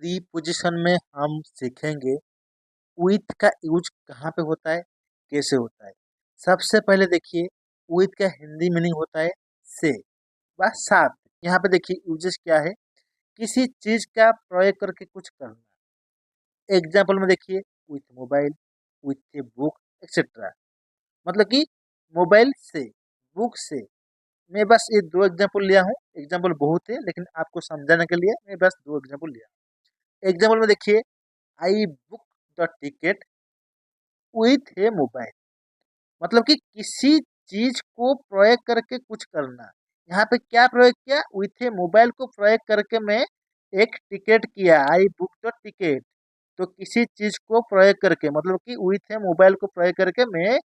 Preposition में हम सीखेंगे विथ का यूज कहाँ पे होता है, कैसे होता है। सबसे पहले देखिए, विथ का हिंदी मीनिंग होता है से व साथ। यहाँ पे देखिए यूजेस क्या है, किसी चीज का प्रयोग करके कुछ करना। एग्जाम्पल में देखिए, with mobile, with a book etcetera. मतलब कि मोबाइल से, बुक से। मैं बस ये दो एग्जाम्पल लिया हूँ, एग्जाम्पल बहुत है लेकिन आपको समझाने के लिए मैं बस दो एग्जाम्पल लिया। एग्जाम्पल में देखिए, I book the ticket with A mobile. मतलब कि किसी चीज को प्रयोग करके कुछ करना। यहाँ पे क्या प्रयोग किया, विथ ए मोबाइल को प्रयोग करके मैं एक टिकट किया, आई बुक द टिकट। तो किसी चीज को प्रयोग करके, मतलब कि विथ ए मोबाइल को प्रयोग करके मैं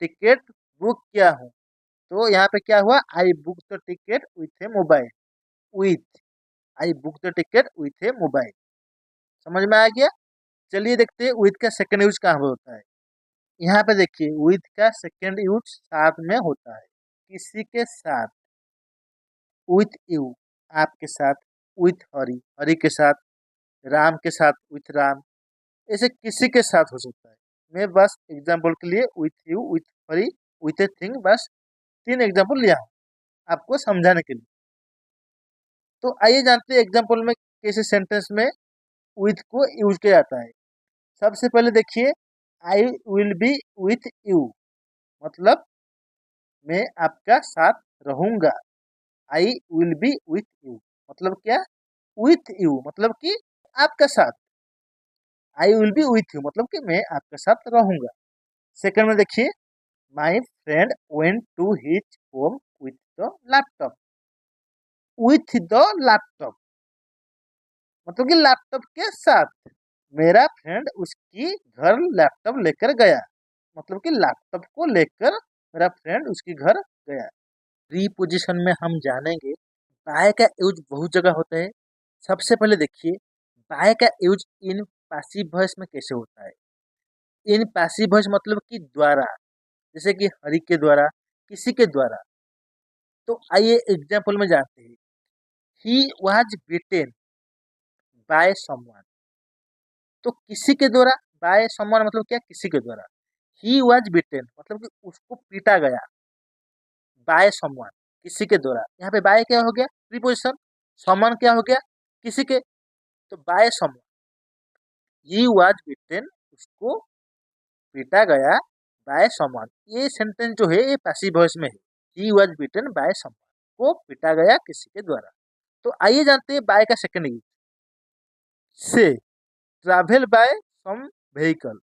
टिकट बुक किया हूँ। तो यहाँ पे क्या हुआ, I book the ticket with A mobile. With, I book the ticket with A mobile. समझ में आ गया। चलिए देखते हैं विथ का सेकंड यूज कहाँ पे होता है। यहाँ पे देखिए, विथ का सेकंड यूज साथ में होता है, किसी के साथ। विथ यू, आपके साथ। विथ हरि, हरि के साथ। राम के साथ, विथ राम। ऐसे किसी के साथ हो सकता है। मैं बस एग्जाम्पल के लिए with you, with Hari, with a thing, बस तीन एग्जाम्पल लिया हूँ आपको समझाने के लिए। तो आइए जानते हैं एग्जाम्पल में कैसे सेंटेंस में विथ को यूज किया जाता है। सबसे पहले देखिए, I will be with you. मतलब मैं आपका साथ रहूंगा। I will be with you मतलब क्या, विथ यू मतलब कि आपका साथ। I will be with you मतलब कि मैं आपके साथ रहूंगा। सेकंड में देखिए, my friend went to his home with the laptop. With the laptop मतलब कि लैपटॉप के साथ। मेरा फ्रेंड उसकी घर लैपटॉप लेकर गया। मतलब कि लैपटॉप को लेकर मेरा फ्रेंड उसकी घर गया। प्रीपोजिशन में हम जानेंगे बाय का यूज बहुत जगह होता है। सबसे पहले देखिए, बाय का यूज इन पैसिव वॉइस में कैसे होता है। इन पैसिव वॉइस मतलब कि द्वारा, जैसे कि हरि के द्वारा, किसी के द्वारा। तो आइए एग्जाम्पल में जाते हैं। He was bitten by someone. तो किसी के द्वारा, बाय समवन मतलब क्या, किसी के द्वारा। ही वाज बिटेन मतलब कि उसको पीटा गया, बाय समवन किसी के द्वारा। यहाँ पे बाय क्या हो गया, प्रीपोजिशन। समवन क्या हो गया, किसी के। तो बाय समवन, ही वाज बिटेन उसको पीटा गया, बाय समवन। ये सेंटेंस जो है ये पैसिव वॉइस में है। He was bitten by someone, को पीटा गया किसी के द्वारा। तो आइए जानते हैं बाय का सेकंड यूज। से, ट्रैवल बाय सम व्हीकल।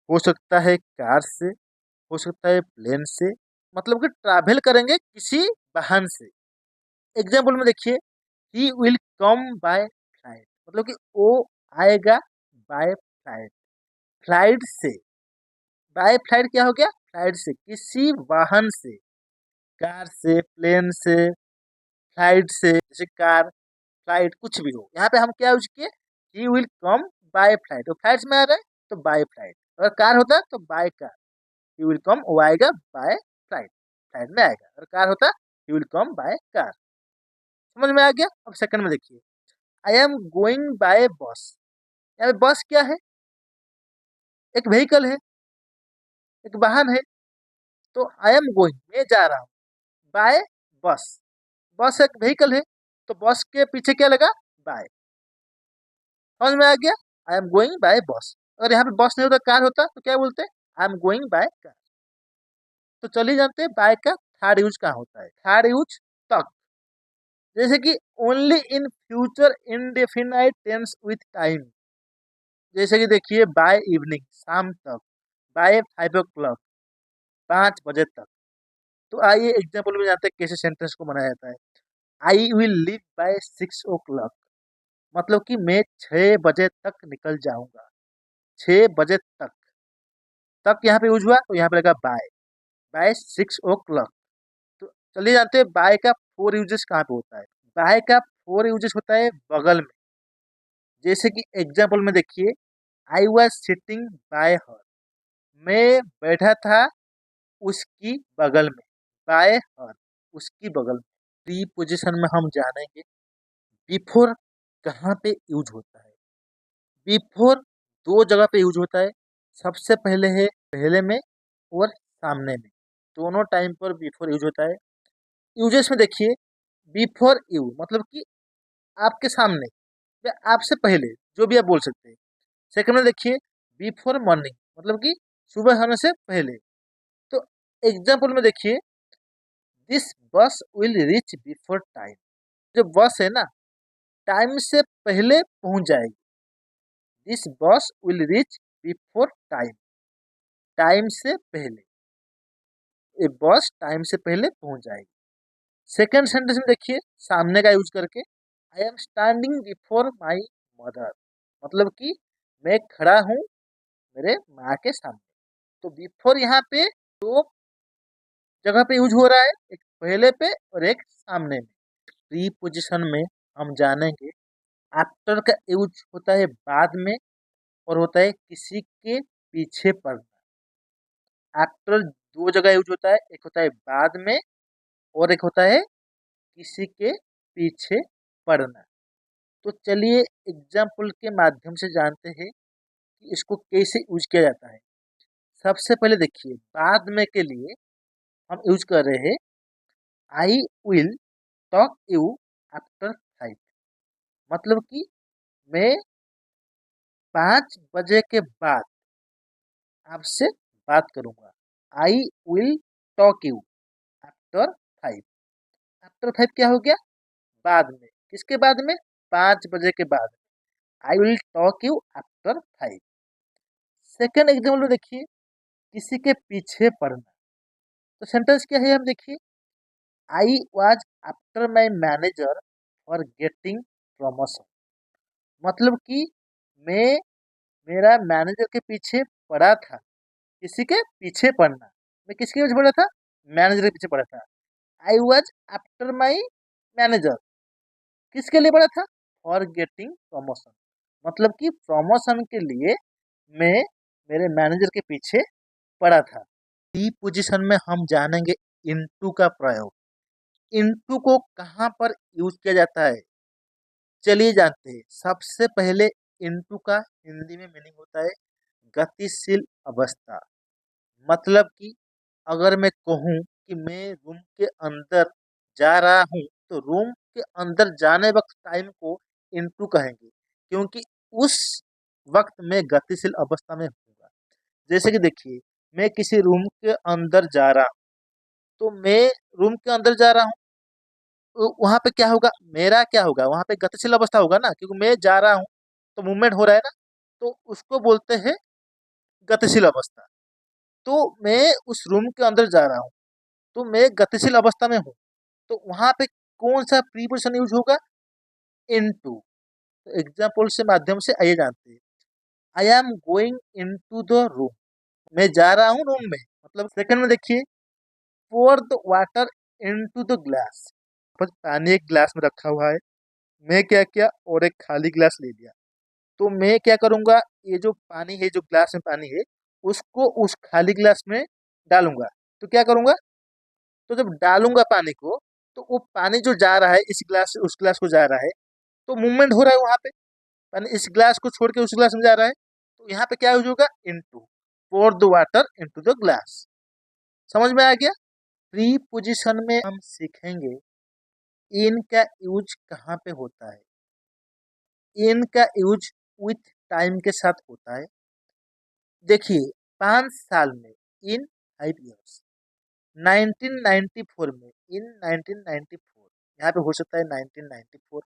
हो सकता है कार से, हो सकता है प्लेन से। मतलब कि ट्रैवल करेंगे किसी वाहन से। एग्जाम्पल में देखिए, he will come by flight मतलब कि वो आएगा बाय फ्लाइट। फ्लाइट से, बाय फ्लाइट क्या हो गया, फ्लाइट से, किसी वाहन से। कार से, प्लेन से, फ्लाइट से। जैसे कार, फ्लाइट कुछ भी हो, यहाँ पे हम क्या यूज किए, he will come by flight. तो फ्लाइट में आ रहा है तो बाय फ्लाइट। अगर कार होता तो by car. He will come, वो आएगा बाय फ्लाइट, फ्लाइट में आएगा। अगर कार होता he will come by car. समझ में आ गया। अब सेकंड में देखिए, आई एम गोइंग बाय बस। यहाँ पे बस क्या है, एक व्हीकल है, एक वाहन है। तो आई एम गोइंग, मैं जा रहा हूँ, बाय बस। बस एक व्हीकल है, तो बस के पीछे क्या लगा, बाय। समझ में आ गया। आई एम गोइंग बाय बस। अगर यहाँ पे बस नहीं होता, कार होता तो क्या बोलते, आई एम गोइंग बाय कार। तो चलिए जानते हैं बाय का थर्ड यूज कहाँ होता है। थर्ड यूज तक। जैसे कि only in future indefinite tense with time. जैसे कि देखिए, बाय इवनिंग, शाम तक। बाय 5 o'clock, 5 बजे तक। तो आइए एग्जाम्पल में जानते हैं कैसे सेंटेंस को बनाया जाता है। I will leave bye 6 o'clock मतलब कि मैं 6 बजे तक निकल जाऊंगा। 6 बजे तक। तक यहाँ पे यूज हुआ तो यहाँ पे लगा बाय, बाय 6 o'clock। तो चलिए जानते हैं बाय का फोर यूजेस कहाँ पे होता है। बाय का फोर यूजेस होता है बगल में। जैसे कि एग्जाम्पल में देखिए, आई वॉज सिटिंग बाय हर। मैं बैठा था उसकी बगल में, बाय हर, उसकी बगल में। प्री पोजिशन में हम जानेंगे बिफोर कहाँ पे यूज होता है? बिफोर दो जगह पे यूज होता है। सबसे पहले है पहले में और सामने में, दोनों टाइम पर बिफोर यूज होता है। यूजेस में देखिए, बिफोर यू मतलब कि आपके सामने या आपसे पहले, जो भी आप बोल सकते हैं। सेकंड में देखिए, बिफोर मॉर्निंग मतलब कि सुबह होने से पहले। तो एग्जाम्पल में देखिए, this bus will reach before time. जो बस है ना, टाइम से पहले पहुंच जाएगी। This bus will reach before time, time से पहले, ये बस टाइम से पहले पहुंच जाएगी। सेकेंड सेंटेंस में देखिए, सामने का यूज करके, I am standing before my mother मतलब कि मैं खड़ा हूँ मेरे माँ के सामने। तो बिफोर यहाँ पे दो जगह पे यूज हो रहा है, एक पहले पे और एक सामने में। प्रीपोजिशन में हम जानेंगे, आफ्टर का यूज होता है बाद में और होता है किसी के पीछे पड़ना। आफ्टर दो जगह यूज होता है, एक होता है बाद में और एक होता है किसी के पीछे पड़ना। तो चलिए एग्जाम्पल के माध्यम से जानते हैं कि इसको कैसे यूज किया जाता है। सबसे पहले देखिए, बाद में के लिए हम यूज कर रहे हैं, I will talk you after 5 मतलब कि मैं 5 बजे के बाद आपसे बात करूंगा। I will talk you after 5। After 5 क्या हो गया? बाद में। किसके बाद में? 5 बजे के बाद। I will talk you after 5। Second example में देखिए, किसी के पीछे पड़ना। तो सेंटेंस क्या है, हम देखिए, I was after my manager for getting promotion मतलब कि मैं मेरा मैनेजर के पीछे पड़ा था। किसी के पीछे पड़ना, मैं किसके पीछे पड़ा था? मैनेजर के पीछे पड़ा था। I was after my manager, किसके लिए पड़ा था? फॉर गेटिंग प्रमोशन मतलब कि प्रमोशन के लिए मैं मेरे मैनेजर के पीछे पड़ा था। डी पोजीशन में हम जानेंगे इनटू का प्रयोग। इनटू को कहाँ पर यूज किया जाता है, चलिए जानते हैं। सबसे पहले इनटू का हिंदी में मीनिंग होता है गतिशील अवस्था। मतलब कि अगर मैं कहूँ कि मैं रूम के अंदर जा रहा हूँ, तो रूम के अंदर जाने वक्त टाइम को इनटू कहेंगे, क्योंकि उस वक्त मैं गतिशील अवस्था में हूँगा। जैसे कि देखिए, मैं किसी रूम के अंदर जा रहा हूँ, तो मैं रूम के अंदर जा रहा हूँ, तो वहां पे क्या होगा? मेरा क्या होगा? वहां पे गतिशील अवस्था होगा ना, क्योंकि मैं जा रहा हूँ तो मूवमेंट हो रहा है ना, तो उसको बोलते हैं गतिशील अवस्था। तो मैं उस रूम के अंदर जा रहा हूँ, तो मैं गतिशील अवस्था में हूँ, तो वहां पे कौन सा प्रीपोजिशन यूज होगा? इनटू। तो एग्जाम्पल से माध्यम से आइए जानते हैं। आई am going into the room, मैं जा रहा हूँ रूम में। मतलब सेकंड में देखिए, pour the water into the glass, पानी एक ग्लास में रखा हुआ है, मैं क्या किया, और एक खाली ग्लास ले लिया। तो मैं क्या करूंगा, ये जो पानी है, जो ग्लास में पानी है, उसको उस खाली ग्लास में डालूंगा। तो क्या करूंगा, तो जब डालूंगा पानी को, तो वो पानी जो जा रहा है इस ग्लास से उस ग्लास को जा रहा है, तो मूवमेंट हो रहा है वहां पे। पानी इस ग्लास को छोड़ के उस ग्लास में जा रहा है, तो यहाँ पे क्या यूज होगा? Into. Pour the water into the glass. समझ में आ गया? प्री पोजिशन में हम सीखेंगे इन का यूज कहाँ पे होता है। इन का यूज विथ टाइम के साथ होता है। देखिए, 5 साल में, इन 5 years, 1994 में, इन 1994, यहाँ पे हो सकता है 1994,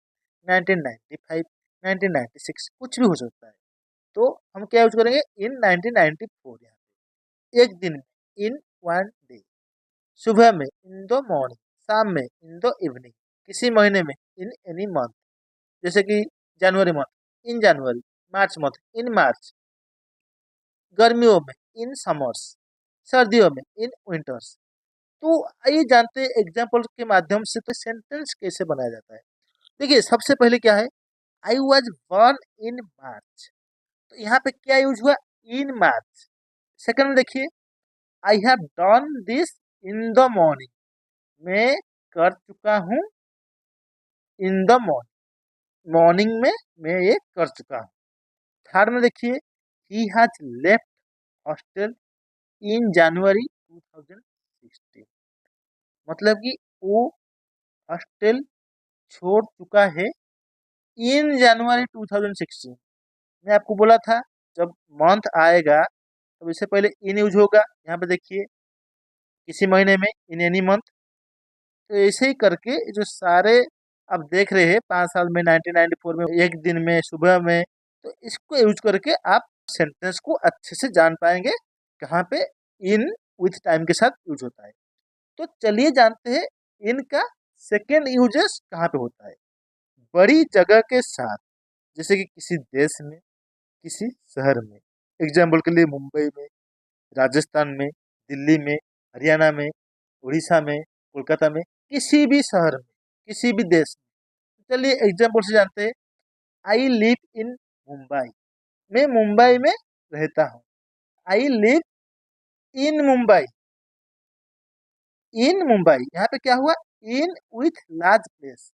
1995, 1996, कुछ भी हो सकता है। तो हम क्या यूज करेंगे? इन 1994। यहाँ पे एक दिन में, इन 1 डे, सुबह में, इन द मॉर्निंग, शाम में, इन द इवनिंग, किसी महीने में, इन एनी मंथ, जैसे कि जनवरी मंथ, इन जनवरी, मार्च मंथ, इन मार्च, गर्मियों में, इन समर्स, सर्दियों में, इन विंटर्स। तो आइए जानते हैं एग्जाम्पल के माध्यम से तो सेंटेंस कैसे बनाया जाता है। देखिए, सबसे पहले क्या है, आई वॉज बॉर्न इन मार्च, तो यहाँ पे क्या यूज हुआ? इन मार्च। सेकंड में देखिए, I have done this in the morning, मैं कर चुका हूँ इन द मॉर्निंग। मॉर्निंग में मैं ये कर चुका हूँ। थर्ड में देखिए, ही हैज लेफ्ट हॉस्टल इन जनवरी 2016। मतलब कि वो हॉस्टल छोड़ चुका है इन जनवरी 2016। मैं आपको बोला था जब मंथ आएगा तो इससे पहले इन यूज होगा। यहाँ पे देखिए, किसी महीने में, इन एनी मंथ। तो ऐसे ही करके जो सारे आप देख रहे हैं 5 साल में, 1994 में, एक दिन में, सुबह में, तो इसको यूज करके आप सेंटेंस को अच्छे से जान पाएंगे कहाँ पे इन विथ टाइम के साथ यूज होता है। तो चलिए जानते हैं इनका सेकेंड यूजेस कहाँ पे होता है। बड़ी जगह के साथ, जैसे कि किसी देश में, किसी शहर में। एग्जाम्पल के लिए मुंबई में, राजस्थान में, दिल्ली में, हरियाणा में, उड़ीसा में, कोलकाता में, किसी भी शहर में, किसी भी देश में। चलिए एग्जाम्पल से जानते हैं। I live in Mumbai. मैं मुंबई में रहता हूँ। I live in Mumbai. In Mumbai, यहाँ पे क्या हुआ? In with large place.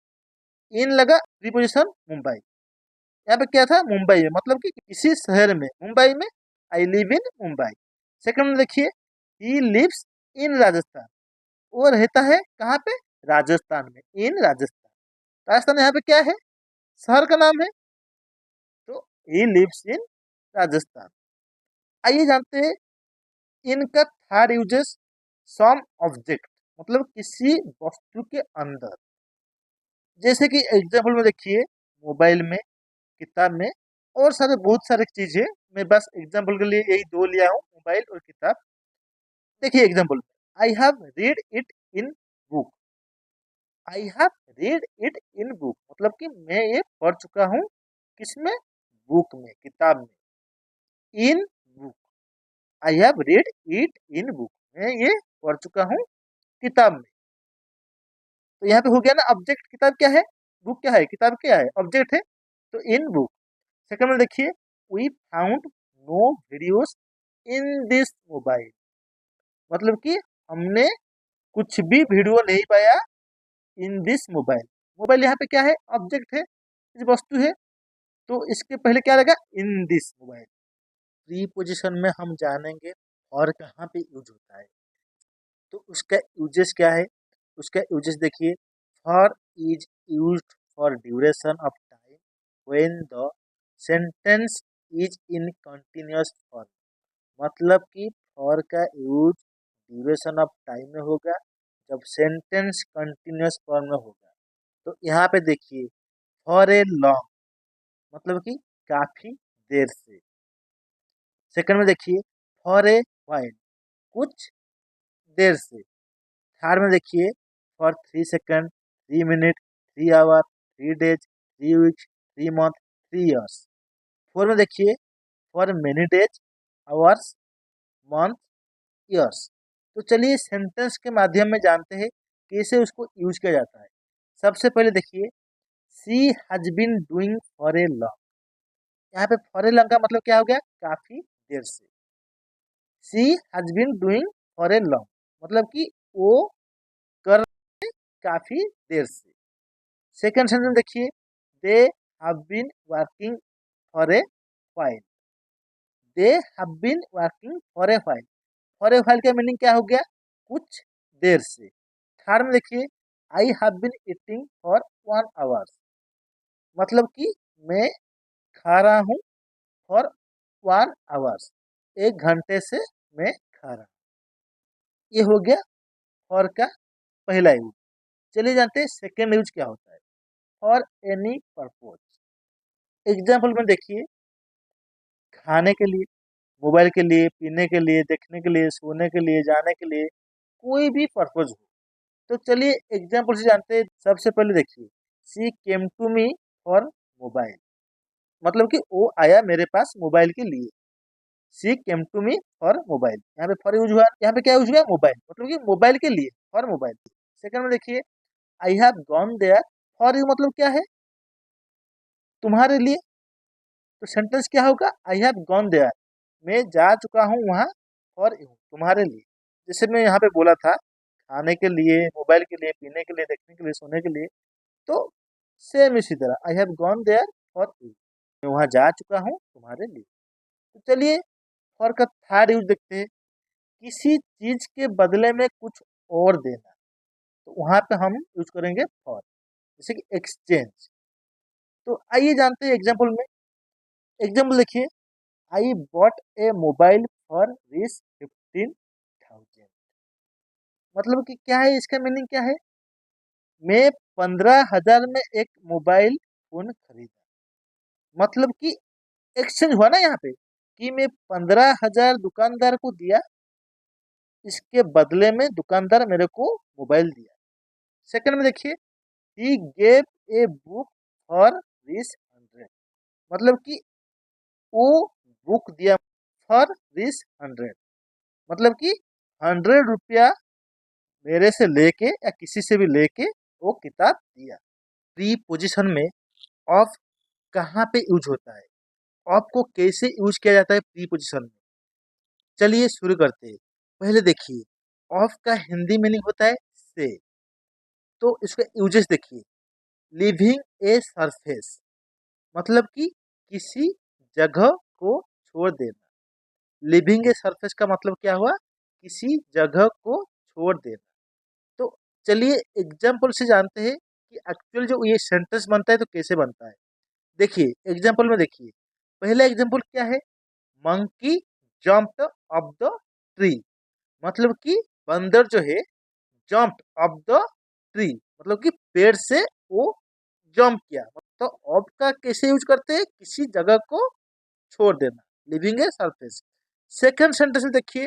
In लगा प्रीपोजिशन मुंबई। यहाँ पे क्या था? मुंबई में, मतलब कि किसी शहर में, मुंबई में। आई लिव इन मुंबई। सेकंड में देखिए, ही लिव्स इन राजस्थान। वो रहता है कहाँ पे? राजस्थान में, इन राजस्थान। राजस्थान यहाँ पे क्या है? शहर का नाम है। तो ही लिव्स इन राजस्थान। आइए जानते हैं इनका थर्ड यूजेस। सम ऑब्जेक्ट, मतलब किसी वस्तु के अंदर। जैसे कि एग्जाम्पल में देखिए, मोबाइल में, किताब में, और सारे बहुत सारे चीजें। मैं बस एग्जाम्पल के लिए यही दो लिया हूँ, मोबाइल और किताब। देखिए example, I have read it in book. I have read it in book, मतलब कि मैं ये पढ़ चुका हूँ। किसमें? बुक में, किताब में। In book, I have read it in book, मैं ये पढ़ चुका हूँ किताब में। तो यहाँ पे हो गया ना ऑब्जेक्ट। किताब क्या है? बुक क्या है? किताब क्या है? ऑब्जेक्ट है। तो इन बुक। सेकंड में देखिए, we found no videos in this mobile. मतलब कि हमने कुछ भी वीडियो नहीं पाया इन दिस मोबाइल। मोबाइल यहाँ पे क्या है? ऑब्जेक्ट है, इस वस्तु है। तो इसके पहले क्या रहेगा? इन दिस मोबाइल। प्री पोजिशन में हम जानेंगे और कहाँ पे यूज होता है। तो उसका यूजेस क्या है? उसका यूजेस देखिए, for is used for duration of time when the sentence is in continuous form. मतलब कि फॉर का यूज ड्यूरेशन ऑफ टाइम में होगा जब सेंटेंस कंटिन्यूअस फॉर्म में होगा। तो यहाँ पे देखिए, फॉर ए लॉन्ग, मतलब कि काफी देर से। सेकंड में देखिए, फॉर ए व्हाइल, कुछ देर से। थर्ड में देखिए, for 3 second, 3 minute, 3 hour, 3 days, 3 weeks, 3 month, 3 years. Four में देखिए, for many days, hours, month, years. तो चलिए सेंटेंस के माध्यम में जानते हैं कैसे उसको यूज किया जाता है। सबसे पहले देखिए, she has been doing for a long. यहाँ पे फॉर ए लॉन्ग का मतलब क्या हो गया? काफी देर से। She has been doing for a long, मतलब कि वो कर काफी देर से। सेकंड सेंटेंस देखिए, they have been working for a while. They have been working for a while. For a while का मीनिंग क्या हो गया? कुछ देर से। थर्ड में देखिए, I have been eating for 1 hour. मतलब कि मैं खा रहा हूँ फॉर 1 आवर, 1 घंटे से मैं खा रहा हूँ। ये हो गया फॉर का पहला यूज। चलिए जानते हैं सेकेंड यूज क्या होता है। For any purpose. एग्जाम्पल में देखिए, खाने के लिए, मोबाइल के लिए, पीने के लिए, देखने के लिए, सोने के लिए, जाने के लिए, कोई भी पर्पज हो। तो चलिए एग्जाम्पल से जानते हैं। सबसे पहले देखिए, she came to me for mobile, मतलब कि वो आया मेरे पास मोबाइल के लिए। She came to me for mobile, यहाँ पे फॉर यूज हुआ। यहाँ पे क्या यूज हुआ? मोबाइल, मतलब कि मोबाइल के लिए, फॉर मोबाइल। सेकंड में देखिए, I have gone there for you, मतलब क्या है? तुम्हारे लिए। तो सेंटेंस क्या होगा? आई हैव गॉन देयर, मैं जा चुका हूँ वहाँ, फॉर यू, तुम्हारे लिए। जैसे मैं यहाँ पे बोला था, खाने के लिए, मोबाइल के लिए, पीने के लिए, देखने के लिए, सोने के लिए। तो सेम इसी तरह, I have gone there for you, मैं वहां जा चुका हूँ तुम्हारे लिए। तो चलिए फॉर का थर्ड यूज देखते हैं, किसी चीज के बदले में कुछ और देना। तो वहां पे हम यूज करेंगे फॉर, जैसे कि एक्सचेंज। तो आइए जानते हैं एग्जाम्पल में। एग्जाम्पल देखिए, I bought A mobile for this 15,000। मतलब कि क्या है, इसका मीनिंग क्या है, मैं 15,000 में एक मोबाइल फोन खरीदा। मतलब कि एक्सचेंज हुआ ना यहाँ पे, कि मैं 15,000 दुकानदार को दिया, इसके बदले में दुकानदार मेरे को मोबाइल दिया। सेकंड में देखिए, he gave a book for this 100। मतलब कि वो बुक दिया फॉर दिस 100, मतलब कि 100 रुपया मेरे से लेके या किसी से भी लेके वो किताब दिया। प्री पोजिशन में ऑफ कहाँ पे यूज होता है, ऑफ को कैसे यूज किया जाता है प्री पोजिशन में, चलिए शुरू करते हैं। पहले देखिए, ऑफ का हिंदी मीनिंग होता है से। तो इसका यूजेस देखिए, लिविंग ए सरफेस, मतलब कि किसी जगह को छोड़ देना। लिविंग ए सरफेस का मतलब क्या हुआ, किसी जगह को छोड़ देना। तो चलिए एग्जाम्पल से जानते हैं कि एक्चुअल जो ये सेंटेंस बनता है तो कैसे बनता है। देखिए एग्जाम्पल में देखिए, पहला एग्जाम्पल क्या है, monkey jumped of the tree. मतलब कि बंदर जो है जंप्ड ऑफ द ट्री, मतलब कि पेड़ से वो जंप किया। तो ऑफ का कैसे यूज करते हैं, किसी जगह को छोड़ देना, living a surface. Second sentence में देखिए,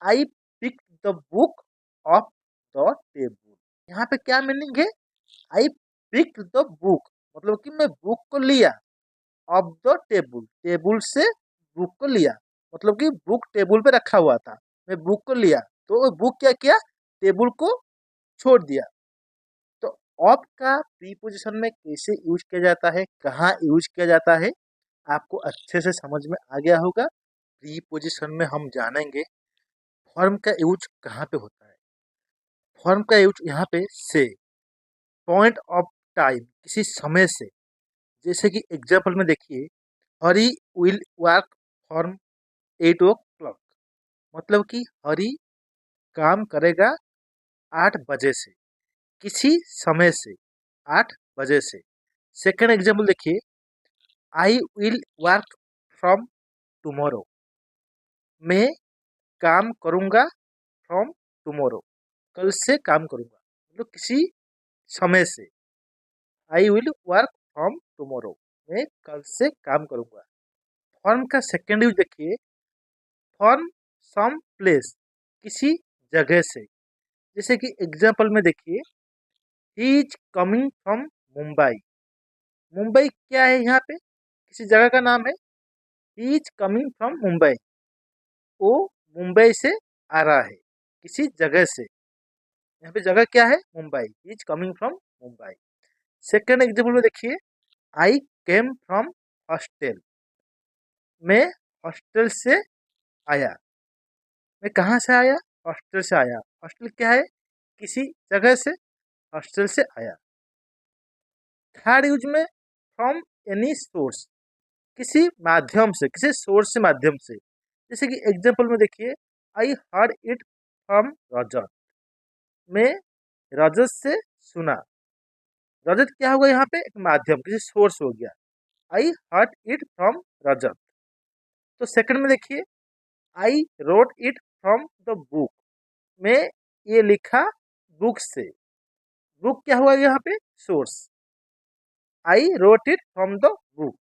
I pick the book off the table. यहाँ पे क्या मीनिंग है, आई पिक द बुक, मतलब कि मैं बुक को लिया, ऑफ द टेबल, टेबल से बुक को लिया, मतलब कि बुक टेबल पे रखा हुआ था, मैं बुक को लिया, तो बुक क्या किया, टेबल को छोड़ दिया। तो ऑफ का प्रीपोजिशन में कैसे यूज किया जाता है, कहाँ यूज किया जाता है, आपको अच्छे से समझ में आ गया होगा। प्रीपोजिशन में हम जानेंगे फॉर्म का यूज कहाँ पे होता है। फॉर्म का यूज यहाँ पे से, पॉइंट ऑफ टाइम, किसी समय से। जैसे कि एग्जाम्पल में देखिए, हरी विल वर्क फ्रॉम 8 o'clock। मतलब कि हरी काम करेगा 8 बजे से, किसी समय से, 8 बजे से। सेकंड एग्जाम्पल देखिए, I will work from tomorrow. मैं काम करूँगा फ्रॉम टुमारो, कल से काम करूँगा, मतलब किसी समय से। I will work from tomorrow, मैं कल से काम करूँगा। फॉर्म का सेकेंड यूज देखिए, फ्रॉम सम प्लेस, किसी जगह से। जैसे कि एग्जाम्पल में देखिए, he is coming from Mumbai. Mumbai क्या है, यहाँ पे किसी जगह का नाम है। He is coming from Mumbai, वो मुंबई से आ रहा है, किसी जगह से। यहाँ पे जगह क्या है, Mumbai, he is coming from Mumbai. Second example में देखिए, आई केम फ्रॉम हॉस्टल। मैं हॉस्टल से आया। मैं कहाँ से आया, हॉस्टल से आया। हॉस्टल क्या है, किसी जगह से, हॉस्टल से आया। थर्ड यूज में, फ्रॉम एनी सोर्स, किसी माध्यम से, किसी सोर्स से, माध्यम से। जैसे कि एग्जाम्पल में देखिए, आई हर्ड इट फ्रॉम रजत। मैं रजत से सुना। रजत क्या होगा, यहाँ पे एक माध्यम, किसी सोर्स हो गया। आई हर्ड इट फ्रॉम रजत। तो सेकंड में देखिए, I wrote it from the book. मैं ये लिखा बुक से। बुक क्या हुआ यहाँ पे, source. I wrote it from the book.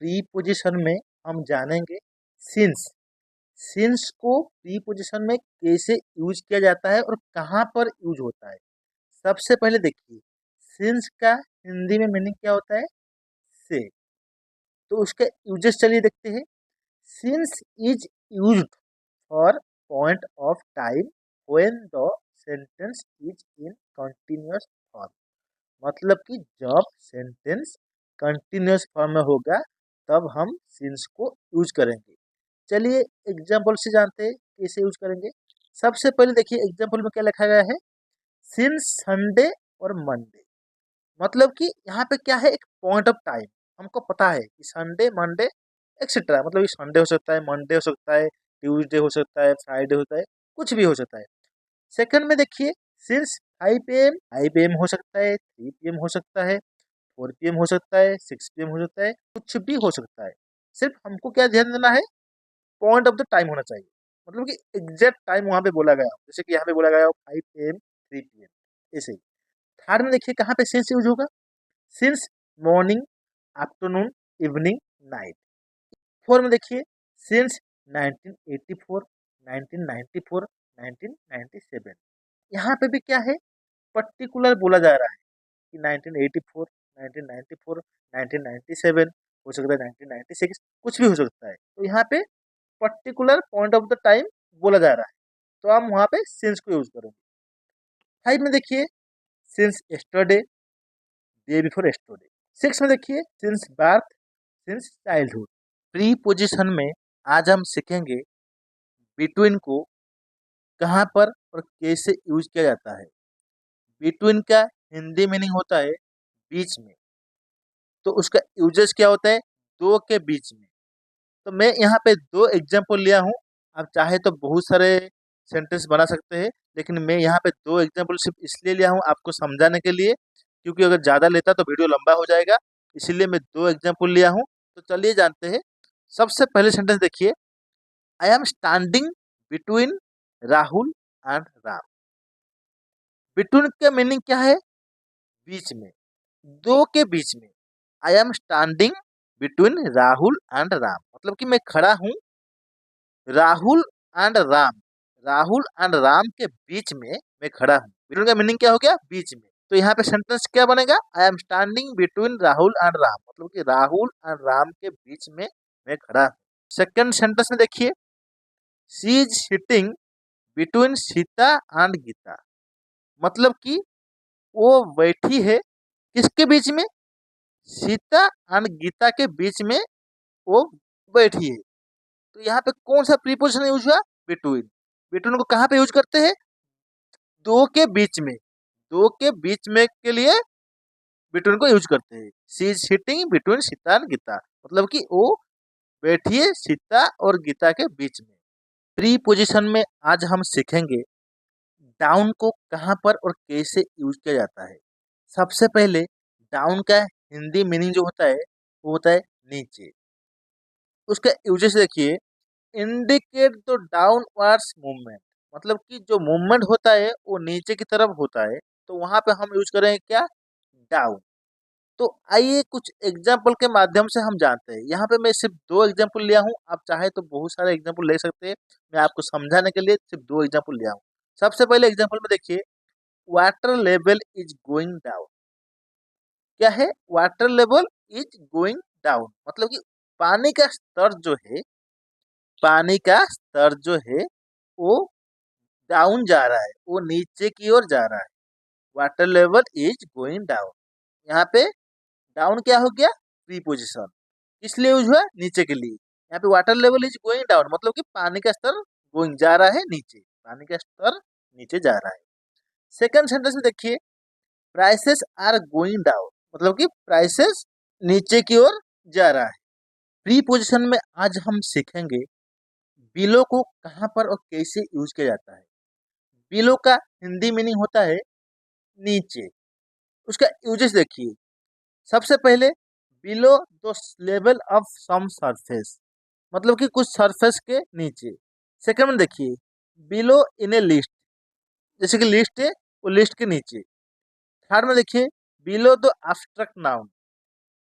Preposition में हम जानेंगे सिंस। सिंस को प्रीपोजिशन में कैसे यूज किया जाता है और कहाँ पर यूज होता है। सबसे पहले देखिए, सिंस का हिंदी में मीनिंग क्या होता है, से। तो उसके यूजेस चलिए देखते हैं। Since is used for point of time when the sentence is in continuous form. मतलब कि जब सेंटेंस कंटिन्यूअस फॉर्म में होगा तब हम सिंस को यूज करेंगे। चलिए एग्जाम्पल से जानते हैं कैसे यूज करेंगे। सबसे पहले देखिए एग्जाम्पल में क्या लिखा गया है, सिंस संडे और मंडे। मतलब कि यहाँ पे क्या है, एक पॉइंट ऑफ टाइम हमको पता है कि संडे, मंडे एक्सेट्रा, मतलब ये संडे हो सकता है, मंडे हो सकता है, ट्यूसडे हो सकता है, फ्राइडे होता है, कुछ भी हो सकता है। सेकंड में देखिए, सिंस 5 AM, 5 AM हो सकता है, 3 PM हो सकता है, 4 PM हो सकता है, 6 PM हो सकता है, कुछ भी हो सकता है। सिर्फ हमको क्या ध्यान देना है, पॉइंट ऑफ द टाइम होना चाहिए, मतलब कि एग्जैक्ट टाइम वहां पे बोला गया हो, जैसे कि यहाँ पे बोला गया हो 5 AM, 3 PM, ऐसे ही। थर्ड में देखिए कहाँ पे सिंस यूज होगा, since morning, afternoon, evening, night. Four में देखिए, सिंस 1984, 1994, 1997। यहाँ पे भी क्या है, पर्टिकुलर बोला जा रहा है कि 1984, 1994, 1997, हो सकता है 1996, कुछ भी हो सकता है। तो यहाँ पे particular point of the time बोला जा रहा है, तो हम वहाँ पे सिंस को यूज करेंगे। फाइव में देखिए, since yesterday, day before yesterday. Six में देखिए, since birth, since childhood. Pre position में आज हम सीखेंगे बिटवीन को कहाँ पर और कैसे यूज किया जाता है। बिटवीन का हिंदी मीनिंग होता है बीच में, तो उसका यूजेस क्या होता है, दो के बीच में। तो मैं यहाँ पे दो एग्जाम्पल लिया हूँ, आप चाहे तो बहुत सारे सेंटेंस बना सकते हैं, लेकिन मैं यहाँ पे दो एग्जाम्पल सिर्फ इसलिए लिया हूँ आपको समझाने के लिए, क्योंकि अगर ज़्यादा लेता तो वीडियो लंबा हो जाएगा, इसीलिए मैं दो एग्जाम्पल लिया हूँ। तो चलिए जानते हैं। सबसे पहले सेंटेंस देखिए, I am standing between Rahul and Ram. Between का मीनिंग क्या है, बीच में, दो के बीच में। I am standing between Rahul and Ram, मतलब कि मैं खड़ा हूँ राहुल एंड राम, राहुल एंड राम के बीच में मैं खड़ा हूँ। बिटवीन का मीनिंग क्या हो गया, बीच में। तो यहाँ पे सेंटेंस क्या बनेगा, I am standing between Rahul and Ram, मतलब कि राहुल एंड राम के बीच में मैं खड़ा हूँ। सेकंड सेंटेंस में देखिए, she is sitting between Sita and Gita, मतलब कि वो बैठी है किसके बीच में, सीता एंड गीता के बीच में वो बैठी है। तो यहाँ पे कौन सा प्रीपोजिशन यूज हुआ, बिटवीन। बिटवीन को कहाँ पे यूज करते हैं, दो के बीच में, दो के बीच में के लिए बिटवीन को यूज करते हैं। She is sitting between Sita and Gita, मतलब कि वो बैठी है सीता और गीता के बीच में। प्री पोजिशन में आज हम सीखेंगे डाउन को कहाँ पर और कैसे यूज किया जाता है। सबसे पहले डाउन का हिंदी मीनिंग जो होता है वो होता है नीचे। उसका यूजेस देखिए, इंडिकेट द डाउनवर्ड्स मूवमेंट, मतलब कि जो मूवमेंट होता है वो नीचे की तरफ होता है, तो वहां पे हम यूज करेंगे क्या, डाउन। तो आइए कुछ एग्जाम्पल के माध्यम से हम जानते हैं। यहाँ पे मैं सिर्फ दो एग्जाम्पल लिया हूँ, आप चाहे तो बहुत सारे एग्जाम्पल ले सकते हैं, मैं आपको समझाने के लिए सिर्फ दो एग्जाम्पल लिया हूँ। सबसे पहले एग्जाम्पल में देखिए, water level is going down. क्या है, water level is going down, मतलब कि पानी का स्तर जो है, पानी का स्तर जो है वो डाउन जा रहा है, वो नीचे की ओर जा रहा है। Water level is going down, यहाँ पे डाउन क्या हो गया, प्रीपोजिशन, इसलिए यूज हुआ नीचे के लिए। यहाँ पे water level is going down, मतलब कि पानी का स्तर गोइंग जा रहा है नीचे, पानी का स्तर नीचे जा रहा है। सेकंड सेंटेंस में देखिए, प्राइसेस आर गोइंग डाउन, मतलब कि प्राइसेस नीचे की ओर जा रहा है। प्री पोजिशन में आज हम सीखेंगे बिलो को कहाँ पर और कैसे यूज किया जाता है। बिलो का हिंदी मीनिंग होता है नीचे। उसका यूजेस देखिए, सबसे पहले below the level of some surface, मतलब कि कुछ सरफेस के नीचे। सेकंड में देखिए, बिलो इन ए लिस्ट, जैसे कि लिस्ट है वो लिस्ट के नीचे। थर्ड में देखिए, बिलो द एब्स्ट्रैक्ट नाउन,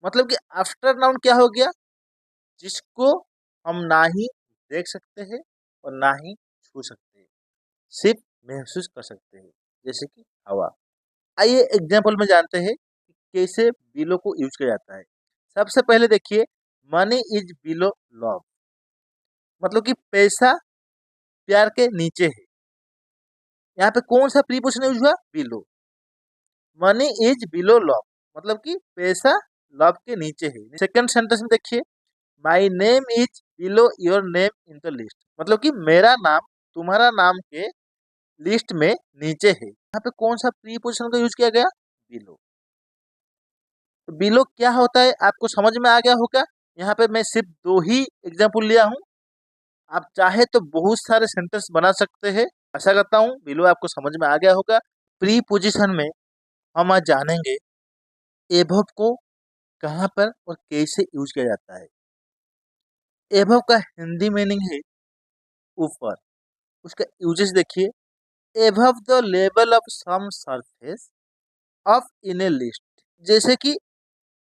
मतलब कि एब्स्ट्रैक्ट नाउन क्या हो गया, जिसको हम ना ही देख सकते हैं और ना ही छू सकते हैं, सिर्फ महसूस कर सकते हैं, जैसे कि हवा। आइए एग्जाम्पल में जानते हैं कि कैसे बिलो को यूज किया जाता है। सबसे पहले देखिए, मनी इज बिलो लव, मतलब कि पैसा प्यार के नीचे है। यहाँ पे कौन सा प्रीपोजिशन यूज हुआ, below. Money is below love, मतलब कि पैसा लव के नीचे है। सेकंड सेंटेंस में देखिए, my name is below your name in the list, मतलब कि मेरा नाम तुम्हारा नाम के लिस्ट में नीचे है। यहाँ पे कौन सा प्रीपोजिशन का यूज किया गया, बिलो। तो बिलो क्या होता है आपको समझ में आ गया होगा। यहाँ पे मैं सिर्फ दो ही एग्जाम्पल लिया हूँ, आप चाहे तो बहुत सारे सेंटेंस बना सकते हैं। आशा करता हूँ बिलो आपको समझ में आ गया होगा। प्री पोजिशन में हम आज जानेंगे एभव को कहाँ पर और कैसे यूज किया जाता है। एभव का हिंदी मीनिंग है ऊपर। उसका यूजेस देखिए, above the level of some surface of in a list. जैसे कि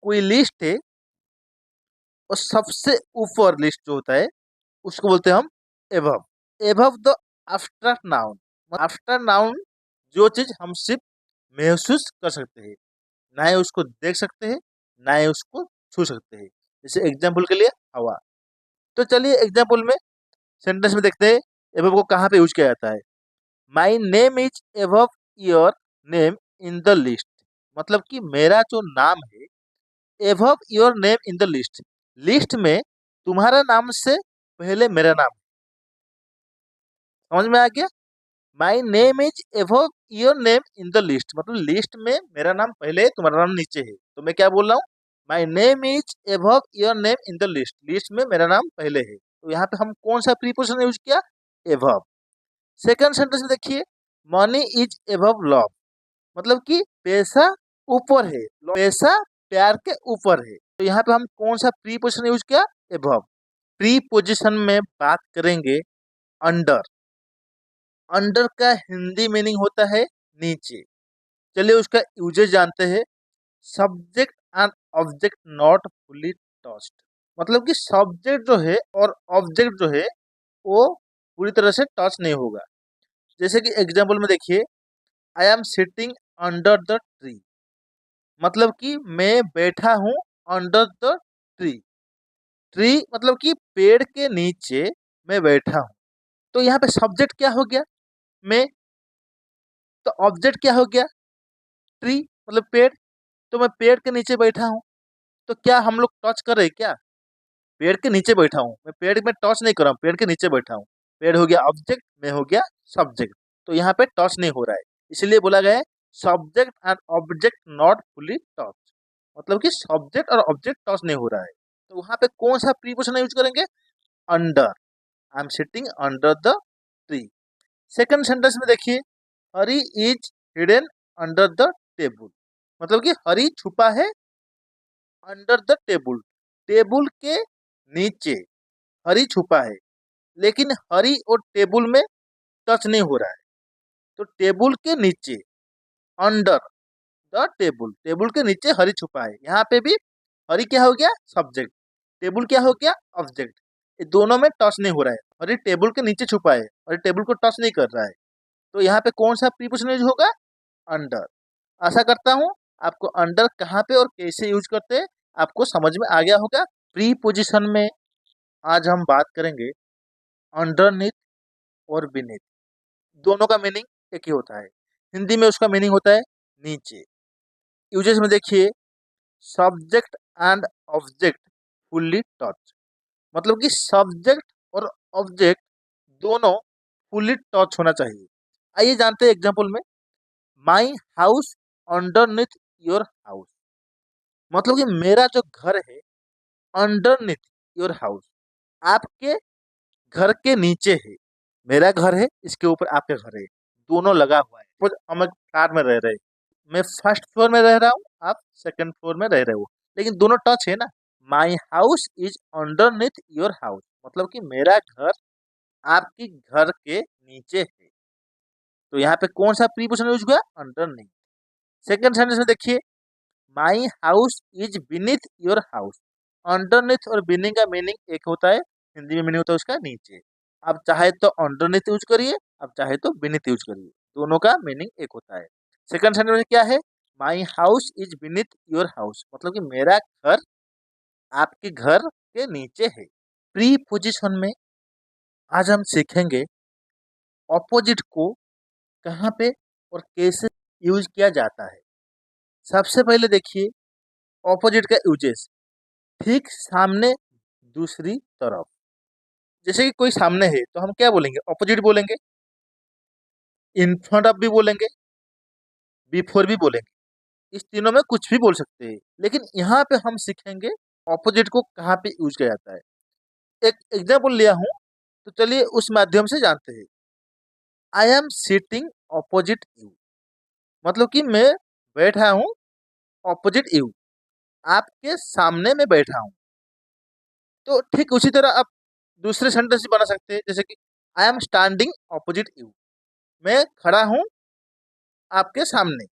कोई लिस्ट है और सबसे ऊपर लिस्ट जो होता है उसको बोलते हैं हम above. Above the after noun, after noun जो चीज हम सिर्फ महसूस कर सकते हैं, ना ही उसको देख सकते हैं, ना ही उसको छू सकते हैं। जैसे एग्जाम्पल के लिए हवा। तो चलिए एग्जाम्पल में सेंटेंस में देखते हैं एभव को कहाँ पे यूज किया जाता है। My name is above your name in the list. मतलब कि मेरा जो नाम है above your name in the list, list में तुम्हारा नाम से पहले मेरा नाम। समझ में आ गया। My name is above your name in the list, मतलब लिस्ट में मेरा नाम पहले है, तुम्हारा नाम नीचे है। तो मैं क्या बोल रहा हूँ, my name is above your name in the list, list में मेरा नाम पहले है। तो यहाँ पे हम कौन सा प्रीपोजिशन यूज किया, एभव। सेकंड सेंटेंस में देखिए, मनी इज एभव लव। मतलब कि पैसा ऊपर है, पैसा प्यार के ऊपर है। तो यहाँ पे हम कौन सा प्रीपोजिशन यूज किया, एभव। प्रीपोजिशन में बात करेंगे अंडर। अंडर का हिंदी मीनिंग होता है नीचे। चलिए उसका यूजेज जानते हैं। Subject and object not fully touched. मतलब कि सब्जेक्ट जो है और ऑब्जेक्ट जो है वो पूरी तरह से टच नहीं होगा। जैसे कि एग्जाम्पल में देखिए, I am sitting under the tree. मतलब कि मैं बैठा हूँ अंडर द ट्री। ट्री मतलब कि पेड़ के नीचे मैं बैठा हूँ। तो यहाँ पे सब्जेक्ट क्या हो गया, मैं। तो ऑब्जेक्ट क्या हो गया, ट्री मतलब पेड़। तो मैं पेड़ के नीचे बैठा हूँ। तो क्या हम लोग टच कर रहे हैं क्या, पेड़ के नीचे बैठा हूँ मैं, पेड़ में टच नहीं कर रहा हूँ, पेड़ के नीचे बैठा हूँ। पेड़ हो गया ऑब्जेक्ट, मैं हो गया सब्जेक्ट। तो यहाँ पे टच नहीं हो रहा है, इसलिए बोला गया है subject and object not fully touch. मतलब कि सब्जेक्ट और ऑब्जेक्ट टच नहीं हो रहा है। तो वहां पे कौन सा प्रीपोजिशन यूज करेंगे, under. I am sitting under the tree. Second sentence में देखिए, Hari is hidden under the table. मतलब कि हरी छुपा है अंडर द टेबल, टेबल के नीचे हरी छुपा है। लेकिन हरी और टेबल में टच नहीं हो रहा है। तो टेबल के नीचे, अंडर द टेबल, टेबल के नीचे हरी छुपा है। यहाँ पे भी हरी क्या हो गया, सब्जेक्ट। टेबल क्या हो गया, ऑब्जेक्ट। ये दोनों में टच नहीं हो रहा है, हरी टेबल के नीचे छुपा है और टेबल को टच नहीं कर रहा है। तो यहाँ पे कौन सा प्रीपोजिशन यूज होगा, अंडर। आशा करता हूँ आपको अंडर कहाँ पे और कैसे यूज करते हैं आपको समझ में आ गया होगा। प्रीपोजिशन में आज हम बात करेंगे अंडरनीथ और बीनीथ। दोनों का मीनिंग एक ही होता है। हिंदी में उसका मीनिंग होता है नीचे। यूजेस में देखिए, subject and object fully touch. मतलब कि सब्जेक्ट और ऑब्जेक्ट दोनों फुल्ली टच होना चाहिए। आइए जानते हैं एग्जांपल में, my house underneath your house. मतलब कि मेरा जो घर है अंडरनीथ योर हाउस, आपके घर के नीचे है। मेरा घर है, इसके ऊपर आपके घर है, दोनों लगा हुआ है। कुछ हम एक फ्लैट में रह रहे हैं, मैं फर्स्ट फ्लोर में रह रहा हूँ, आप सेकंड फ्लोर में रह रहे हो, लेकिन दोनों टच है ना। My house is underneath your house, मतलब कि मेरा घर आपकी घर के नीचे है। तो यहाँ पे कौन सा प्रीपोजिशन यूज हुआ, अंडरनीथ। सेकंड सेंटेंस में देखिए, my house is beneath your house. Underneath और बीनीथ का मीनिंग एक होता है, हिंदी में मीनिंग होता है उसका नीचे। आप चाहे तो अंडरनीथ यूज करिए, आप चाहे तो बीनीथ यूज करिए, दोनों का मीनिंग एक होता है। सेकंड सेंटेंस में क्या है, my house is beneath your house, मतलब कि मेरा घर आपके घर के नीचे है। प्री पोजिशन में आज हम सीखेंगे ऑपोजिट को कहाँ पे और कैसे यूज किया जाता है। सबसे पहले देखिए ऑपोजिट का यूजेस, ठीक सामने दूसरी तरफ। जैसे कि कोई सामने है तो हम क्या बोलेंगे, ऑपोजिट बोलेंगे। इन फ्रंट ऑफ भी बोलेंगे, बिफोर भी बोलेंगे। इस तीनों में कुछ भी बोल सकते हैं, लेकिन यहाँ पे हम सीखेंगे ऑपोजिट को कहाँ पे यूज किया जाता है। एक एग्जाम्पल लिया हूँ, तो चलिए उस माध्यम से जानते हैं। आई एम सिटिंग ऑपोजिट यू, मतलब कि मैं बैठा हूँ ऑपोजिट यू, आपके सामने में बैठा हूँ। तो ठीक उसी तरह आप दूसरे सेंटेंस भी बना सकते हैं, जैसे कि I am standing opposite you, मैं खड़ा हूँ आपके सामने।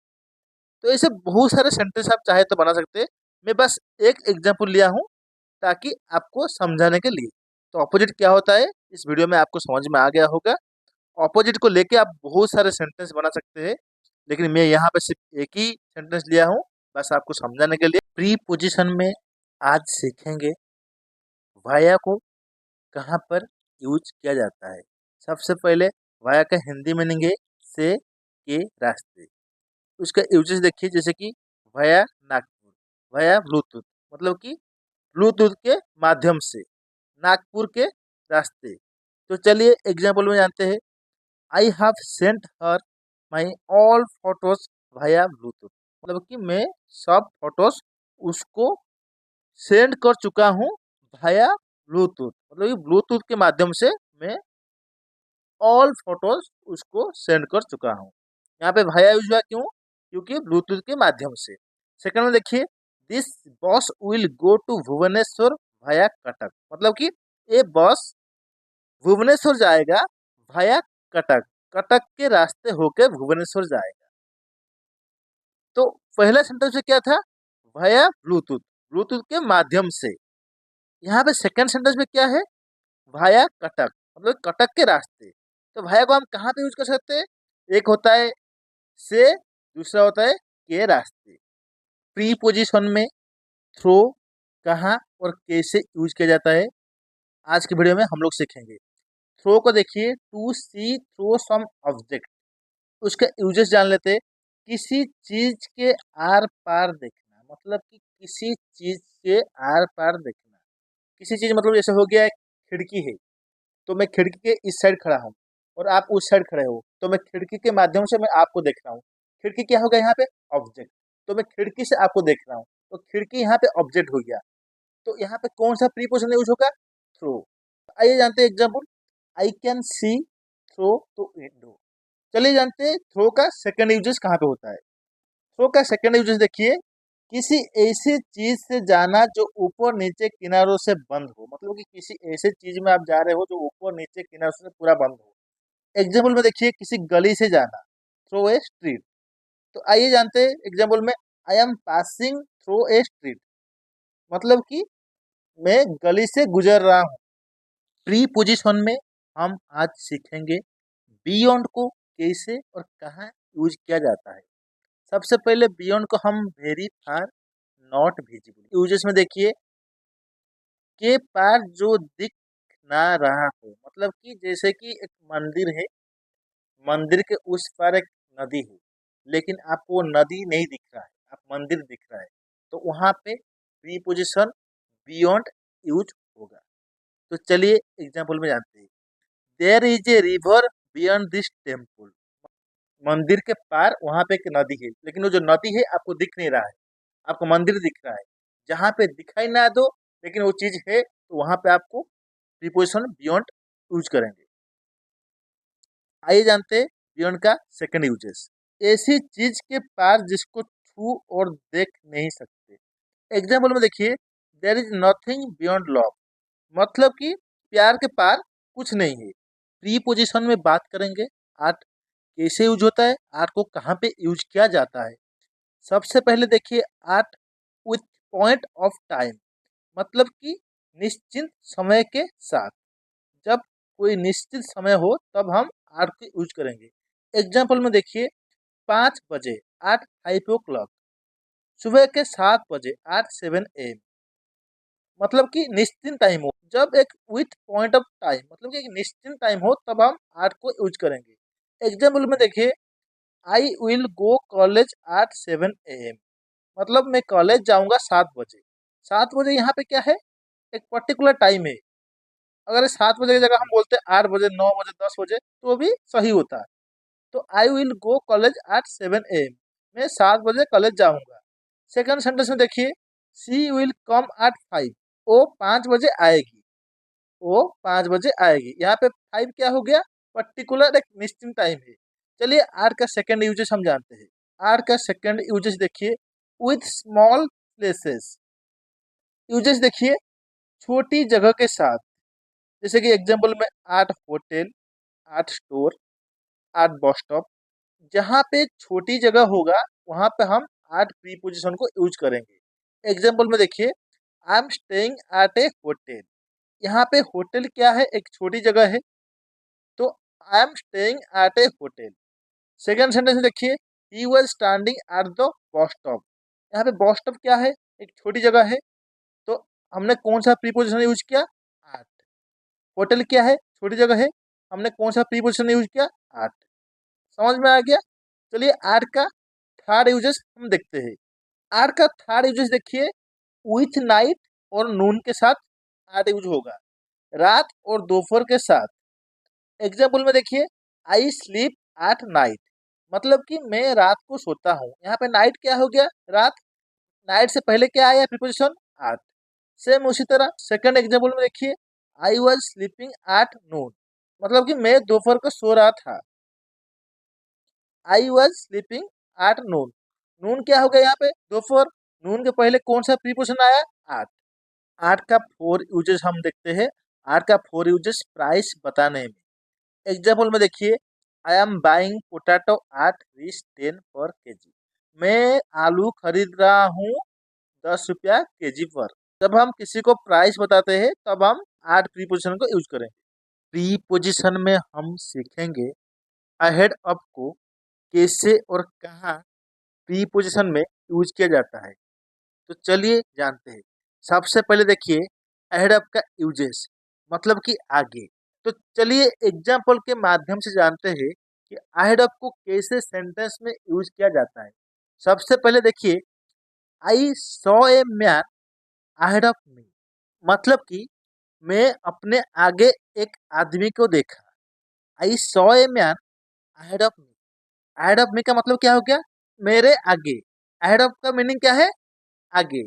तो ऐसे बहुत सारे सेंटेंस आप चाहे तो बना सकते हैं। मैं बस एक एग्जांपल लिया हूँ ताकि आपको समझाने के लिए। तो ऑपोजिट क्या होता है इस वीडियो में आपको समझ में आ गया होगा। ऑपोजिट को लेके आप बहुत सारे सेंटेंस बना सकते हैं, लेकिन मैं यहाँ पे सिर्फ एक ही सेंटेंस लिया हूँ, बस आपको समझाने के लिए। प्री पोजिशन में आज सीखेंगे वाया को कहाँ पर यूज किया जाता है। सबसे पहले वाया का हिंदी मीनिंग है से के रास्ते। उसका यूजेस देखिए, जैसे कि वाया नागपुर, वाया ब्लूटूथ, मतलब कि ब्लूटूथ के माध्यम से नागपुर के रास्ते। तो चलिए एग्जाम्पल में जानते हैं। I have sent her my all photos via Bluetooth, मतलब कि मैं सब फोटोज उसको सेंड कर चुका हूँ वाया ब्लूटूथ, मतलब कि ब्लूटूथ के माध्यम से मैं ऑल फोटोज उसको सेंड कर चुका हूँ। यहाँ पे वाया यूज हुआ क्यों? क्योंकि ब्लूटूथ के माध्यम से। सेकंड में देखिए, this bus will go to Bhubaneswar via Cuttack, मतलब कि ये बस भुवनेश्वर जाएगा वाया कटक, कटक के रास्ते होकर भुवनेश्वर जाएगा। तो पहला सेंटेंस में क्या था? वाया ब्लूटूथ, ब्लूटूथ के माध्यम से। यहाँ पे सेकंड सेंटेंस में क्या है? वाया कटक, मतलब कटक के रास्ते। तो वाया को हम कहाँ पे यूज कर सकते हैं? एक होता है से, दूसरा होता है के रास्ते। प्री पोजिशन में थ्रो कहाँ और कैसे यूज किया जाता है, आज की वीडियो में हम लोग सीखेंगे। थ्रो को देखिए, to see through some object, उसका यूजेस जान लेते हैं। किसी चीज के आर पार देखना, मतलब कि किसी चीज के आर पार देखना। किसी चीज मतलब जैसे हो गया एक खिड़की है, तो मैं खिड़की के इस साइड खड़ा हूँ और आप उस साइड खड़े हो, तो मैं खिड़की के माध्यम से मैं आपको देख रहा हूँ। खिड़की क्या होगा यहाँ पे? ऑब्जेक्ट। तो मैं खिड़की से आपको देख रहा हूँ, तो खिड़की यहाँ पे ऑब्जेक्ट हो गया। तो यहाँ पे कौन सा प्रीपोजिशन यूज होगा? थ्रो। आइए जानते हैं example. I can see through to window. चलिए जानते हैं थ्रो का सेकंड यूजेस कहाँ पे होता है। थ्रो का सेकंड यूजेस देखिए, किसी ऐसी चीज से जाना जो ऊपर नीचे किनारों से बंद हो, मतलब कि किसी ऐसे चीज में आप जा रहे हो जो ऊपर नीचे किनारों से पूरा बंद हो। एग्जाम्पल में देखिए, किसी गली से जाना, थ्रो ए स्ट्रीट। तो आइए जानते हैं एग्जाम्पल में, I am passing throw A street, मतलब कि मैं गली से गुजर रहा हूँ। प्री पोजिशन में हम आज सीखेंगे बियॉन्ड को कैसे और कहाँ यूज किया जाता है। सबसे पहले बियॉन्ड को हम very far not visible uses में देखिए, के पार जो दिख ना रहा हो, मतलब कि जैसे कि एक मंदिर है, मंदिर के उस पार एक नदी है, लेकिन आपको वो नदी नहीं दिख रहा है, आप मंदिर दिख रहा है, तो वहां पे प्रीपोजिशन बियॉन्ड यूज होगा। तो चलिए एग्जाम्पल में जानते हैं। There is a river beyond this temple, मंदिर के पार वहां पे एक नदी है, लेकिन वो जो नदी है आपको दिख नहीं रहा है, आपको मंदिर दिख रहा है। जहाँ पे दिखाई ना दो लेकिन वो चीज है, तो वहां पे आपको प्रीपोजिशन बियॉन्ड यूज करेंगे। आइए जानते हैं बियॉन्ड का सेकंड यूजेस। ऐसी चीज के पार जिसको छू और देख नहीं सकते। एग्जाम्पल में देखिए, there is nothing beyond love, मतलब कि प्यार के पार कुछ नहीं है। प्री पोजिशन में बात करेंगे आर्ट कैसे यूज होता है, आर्ट को कहाँ पे यूज किया जाता है। सबसे पहले देखिए, art with point of time, मतलब कि निश्चित समय के साथ। जब कोई निश्चित समय हो तब हम आर्ट को यूज करेंगे। एग्जाम्पल में देखिए, 5 बजे एट 5 o'clock, सुबह के 7 बजे एट 7 AM, मतलब कि निश्चित टाइम हो। जब एक विथ पॉइंट ऑफ टाइम, मतलब कि एक निश्चित टाइम हो तब हम आर्ट को यूज करेंगे। एग्जाम्पल में देखिए, I will go college eight 7 AM, मतलब मैं कॉलेज जाऊंगा 7 बजे। 7 बजे यहाँ पे क्या है? एक पर्टिकुलर टाइम है। अगर 7 बजे की जगह हम बोलते हैं 8 बजे, 9 बजे, 10 बजे, तो भी सही होता है। तो आई will go college eight 7 AM, मैं 7 बजे कॉलेज जाऊंगा। सेकंड सेंटेंस में देखिए, शी विल कम एट 5, वो 5 बजे आएगी। वो 5 बजे आएगी। यहाँ पे 5 क्या हो गया, पर्टिकुलर एक निश्चित टाइम है। चलिए आर का सेकंड यूजेस हम जानते हैं। आर का सेकंड यूजेस देखिए, विथ स्मॉल प्लेसेस। यूजेस देखिए, छोटी जगह के साथ। जैसे कि एग्जांपल में art hotel, art store, art bus stop. जहाँ पे छोटी जगह होगा वहां पे हम आर्ट प्रीपोजिशन को यूज करेंगे। एग्जांपल में देखिए, I am staying at a hotel. यहाँ पे होटल क्या है, एक छोटी जगह है, तो I am staying at a hotel. Second sentence देखिए, he was standing at the bus stop. यहाँ पे बस स्टॉप क्या है, एक छोटी जगह है, तो हमने कौन सा प्रीपोजिशन यूज किया, एट। होटल क्या है, छोटी जगह है, हमने कौन सा प्रीपोजिशन यूज किया, एट। समझ में आ गया। चलिए आर का थर्ड यूजेस हम देखते हैं। आर का थर्ड यूजेस देखिए, विथ नाइट और नून के साथ आर यूज होगा, रात और दोपहर के साथ। एग्जाम्पल में देखिए, आई स्लीप एट नाइट, मतलब कि मैं रात को सोता हूँ। यहाँ पे नाइट क्या हो गया, रात। नाइट से पहले क्या आया, प्रीपोजिशन एट। सेम उसी तरह सेकंड एग्जाम्पल में देखिए, I was sleeping at noon, मतलब कि मैं दोपहर को सो रहा था। I was sleeping at noon, noon क्या हो गया यहाँ पे, दोपहर। नून के पहले कौन सा प्रीपोजिशन आया, एट। आठ का फोर यूजेस हम देखते हैं। आठ का फोर यूजेस प्राइस बताने में। एग्जाम्पल में देखिए, I am buying potato at ₹10 per KG, मैं आलू खरीद रहा हूँ ₹10 केजी पर। जब हम किसी को प्राइस बताते हैं तब हम एट प्रीपोजिशन को यूज करेंगे। प्रीपोजिशन में हम सीखेंगे अहेड ऑफ को कैसे और कहाँ प्रीपोजिशन में यूज किया जाता है। तो चलिए जानते हैं। सबसे पहले देखिए, अहेड ऑफ का यूजेस मतलब कि आगे। तो चलिए एग्जाम्पल के माध्यम से जानते हैं कि अहेड ऑफ को कैसे सेंटेंस में यूज किया जाता है। सबसे पहले देखिए, I saw a man ahead of me, मतलब कि मैं अपने आगे एक आदमी को देखा। I saw a man ahead of me. Ahead of me का मतलब क्या हो गया, मेरे आगे। अहेड ऑफ का मीनिंग क्या है, आगे।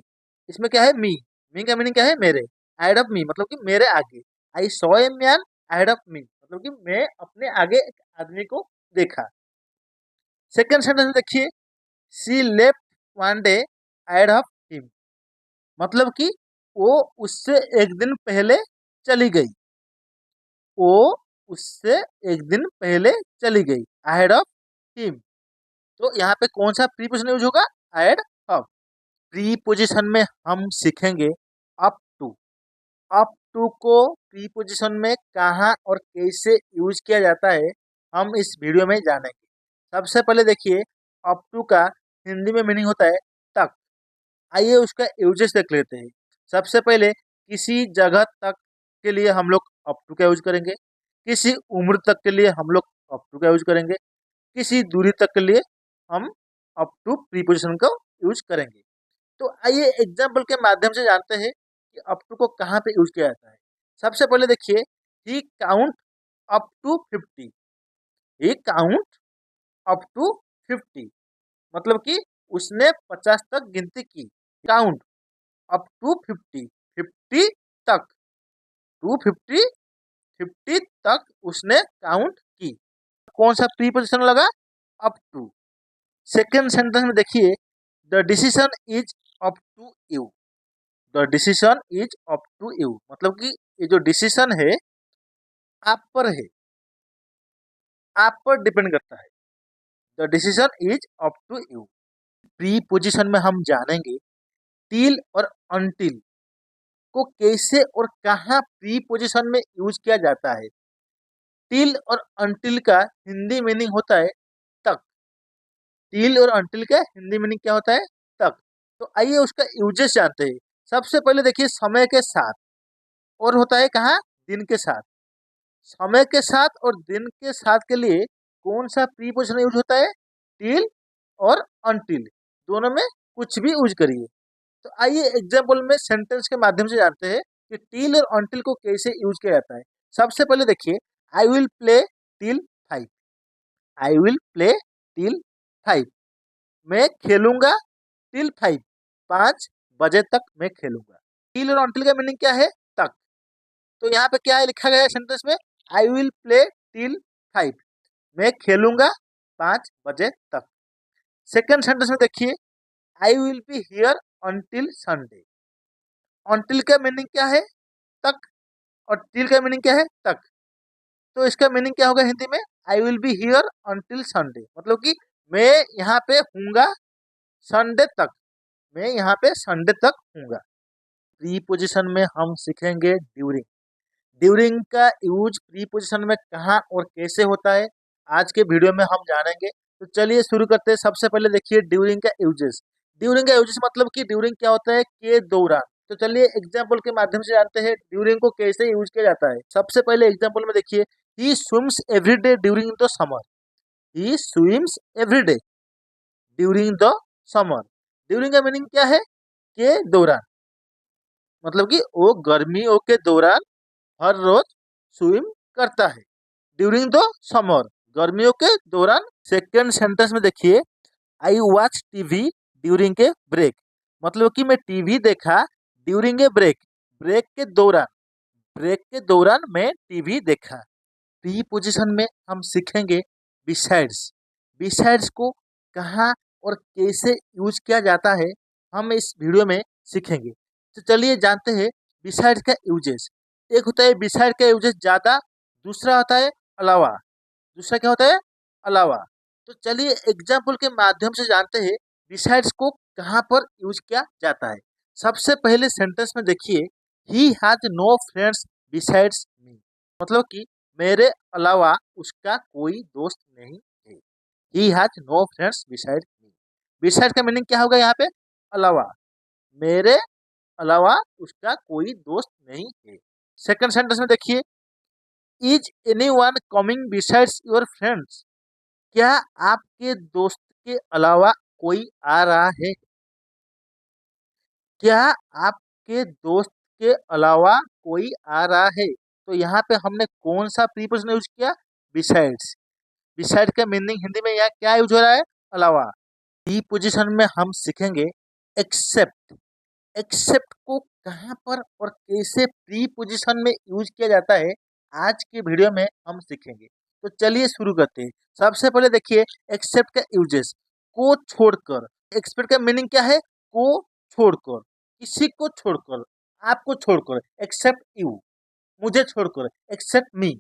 इसमें क्या है, मी का मीनिंग क्या है, मेरे। अहेड ऑफ मी मतलब कि मेरे आगे। I saw a man ahead of me, मतलब कि मैं अपने आगे एक आदमी को देखा। सेकंड सेंटेंस में देखिए, she left one day ahead of him, मतलब कि वो उससे एक दिन पहले चली गई। वो उससे एक दिन पहले चली गई, अहेड ऑफ हिम। तो यहाँ पे कौन सा प्रीपोजिशन यूज होगा, अहेड ऑफ। प्रीपोजिशन में हम सीखेंगे अप टू। अप टू को प्रीपोजिशन में कहाँ और कैसे यूज किया जाता है हम इस वीडियो में जानेंगे। सबसे पहले देखिए, अप टू का हिंदी में मीनिंग होता है तक। आइए उसका यूजेस देख लेते हैं। सबसे पहले, किसी जगह तक के लिए हम लोग अप टू का यूज करेंगे। किसी उम्र तक के लिए हम लोग अप टू का यूज करेंगे। किसी दूरी तक के लिए हम अप टू प्रीपोजिशन का यूज करेंगे। तो आइए एग्जाम्पल के माध्यम से जानते हैं कि अप टू को कहाँ पे यूज किया जाता है। सबसे पहले देखिए, he count up to 50। He count up to 50, मतलब कि उसने 50 तक गिनती की। काउंट अप टू 50, 50 तक, टू 50, 50 तक उसने काउंट की। कौन सा प्रीपोजिशन लगा, अप टू। सेकेंड सेंटेंस में देखिए, the decision is up to you. The decision is up to you, मतलब कि ये जो डिसीजन है आप पर है, आप पर डिपेंड करता है। The decision is up to you. Preposition में हम जानेंगे टिल और अनटिल को कैसे और कहाँ प्रीपोजिशन में यूज किया जाता है। टिल और अनटिल का हिंदी मीनिंग होता है तक। टिल और अनटिल का हिंदी मीनिंग क्या होता है, तक। तो आइए उसका यूजेस जानते हैं। सबसे पहले देखिए, समय के साथ, और होता है कहाँ, दिन के साथ। समय के साथ और दिन के साथ के लिए कौन सा प्रीपोजिशन यूज होता है, टिल और अनटिल। दोनों में कुछ भी यूज करिए। तो आइए एग्जाम्पल में सेंटेंस के माध्यम से जानते हैं कि टिल और अनटिल को कैसे यूज किया जाता है। सबसे पहले देखिए, I will play till 5। I will play till 5, मैं खेलूंगा टिल 5, 5 बजे तक मैं खेलूंगा। टिल और अनटिल का मीनिंग क्या है? तक। तो यहाँ पे क्या है लिखा गया है सेंटेंस में? आई विल प्ले टिल 5, मैं खेलूंगा 5 बजे तक। सेकेंड सेंटेंस में देखिए, I will be here until Sunday. Until का मीनिंग क्या है? तक। और टिल का मीनिंग क्या है? तक। तो इसका मीनिंग क्या होगा हिंदी में? आई will be here until Sunday, मतलब कि मैं यहाँ पे हूँगा संडे तक, मैं यहाँ पे संडे तक हूँगा। प्रीपोजिशन में हम सीखेंगे ड्यूरिंग। ड्यूरिंग का यूज प्रीपोजिशन में कहाँ और कैसे होता है, आज के वीडियो में हम जानेंगे। तो चलिए शुरू करते हैं। सबसे पहले देखिए ड्यूरिंग का यूजेस। ड्यूरिंग का यूजेस मतलब कि ड्यूरिंग क्या होता है? के दौरान। तो चलिए एग्जाम्पल के माध्यम से जानते हैं ड्यूरिंग को कैसे यूज किया जाता है। सबसे पहले एग्जाम्पल में देखिए, he swims every day during the summer. He swims every day during the summer. During का मीनिंग क्या है? के दौरान, मतलब कि वो गर्मियों के दौरान हर रोज स्विम करता है। ड्यूरिंग द समर, गर्मियों के दौरान। सेकेंड सेंटेंस में देखिए, I watch TV during a break, मतलब कि मैं टीवी देखा ड्यूरिंग ए ब्रेक, ब्रेक के दौरान, ब्रेक के दौरान मैं टीवी देखा। प्री पोजिशन में हम सीखेंगे बिसाइड्स। बिसाइड्स को कहाँ और कैसे यूज किया जाता है हम इस वीडियो में सीखेंगे। तो चलिए जानते हैं बिसाइड्स का यूजेस। एक होता है बिसाइड का यूजेस ज़्यादा, दूसरा होता है अलावा। दूसरा क्या होता है? अलावा। तो चलिए एग्जाम्पल के माध्यम से जानते हैं बिसाइड्स को कहाँ पर यूज किया जाता है। सबसे पहले सेंटेंस में देखिए, he has no friends besides me, मतलब कि मेरे अलावा उसका कोई दोस्त नहीं है। He has no friends beside me. Beside का मीनिंग क्या होगा यहाँ पे? अलावा, मेरे अलावा उसका कोई दोस्त नहीं है। सेकंड सेंटेंस में देखिए, is any one coming besides your friends, क्या आपके दोस्त के अलावा कोई आ रहा है? क्या आपके दोस्त के अलावा कोई आ रहा है? तो यहाँ पे हमने कौन सा प्रीपोजिशन यूज किया? बिसाइड्स। बिसाइड का मीनिंग हिंदी में यहाँ क्या यूज हो रहा है? अलावा। प्रीपोजिशन में हम सीखेंगे एक्सेप्ट। एक्सेप्ट को कहाँ पर और कैसे प्रीपोजिशन में यूज किया जाता है आज के वीडियो में हम सीखेंगे। तो चलिए शुरू करते हैं। सबसे पहले देखिए एक्सेप्ट का यूजेस। को छोड़कर। एक्सेप्ट का मीनिंग क्या है? को छोड़कर, किसी को छोड़कर, आपको छोड़कर, एक्सेप्ट यू, मुझे छोड़कर, एक्सेप्ट मी।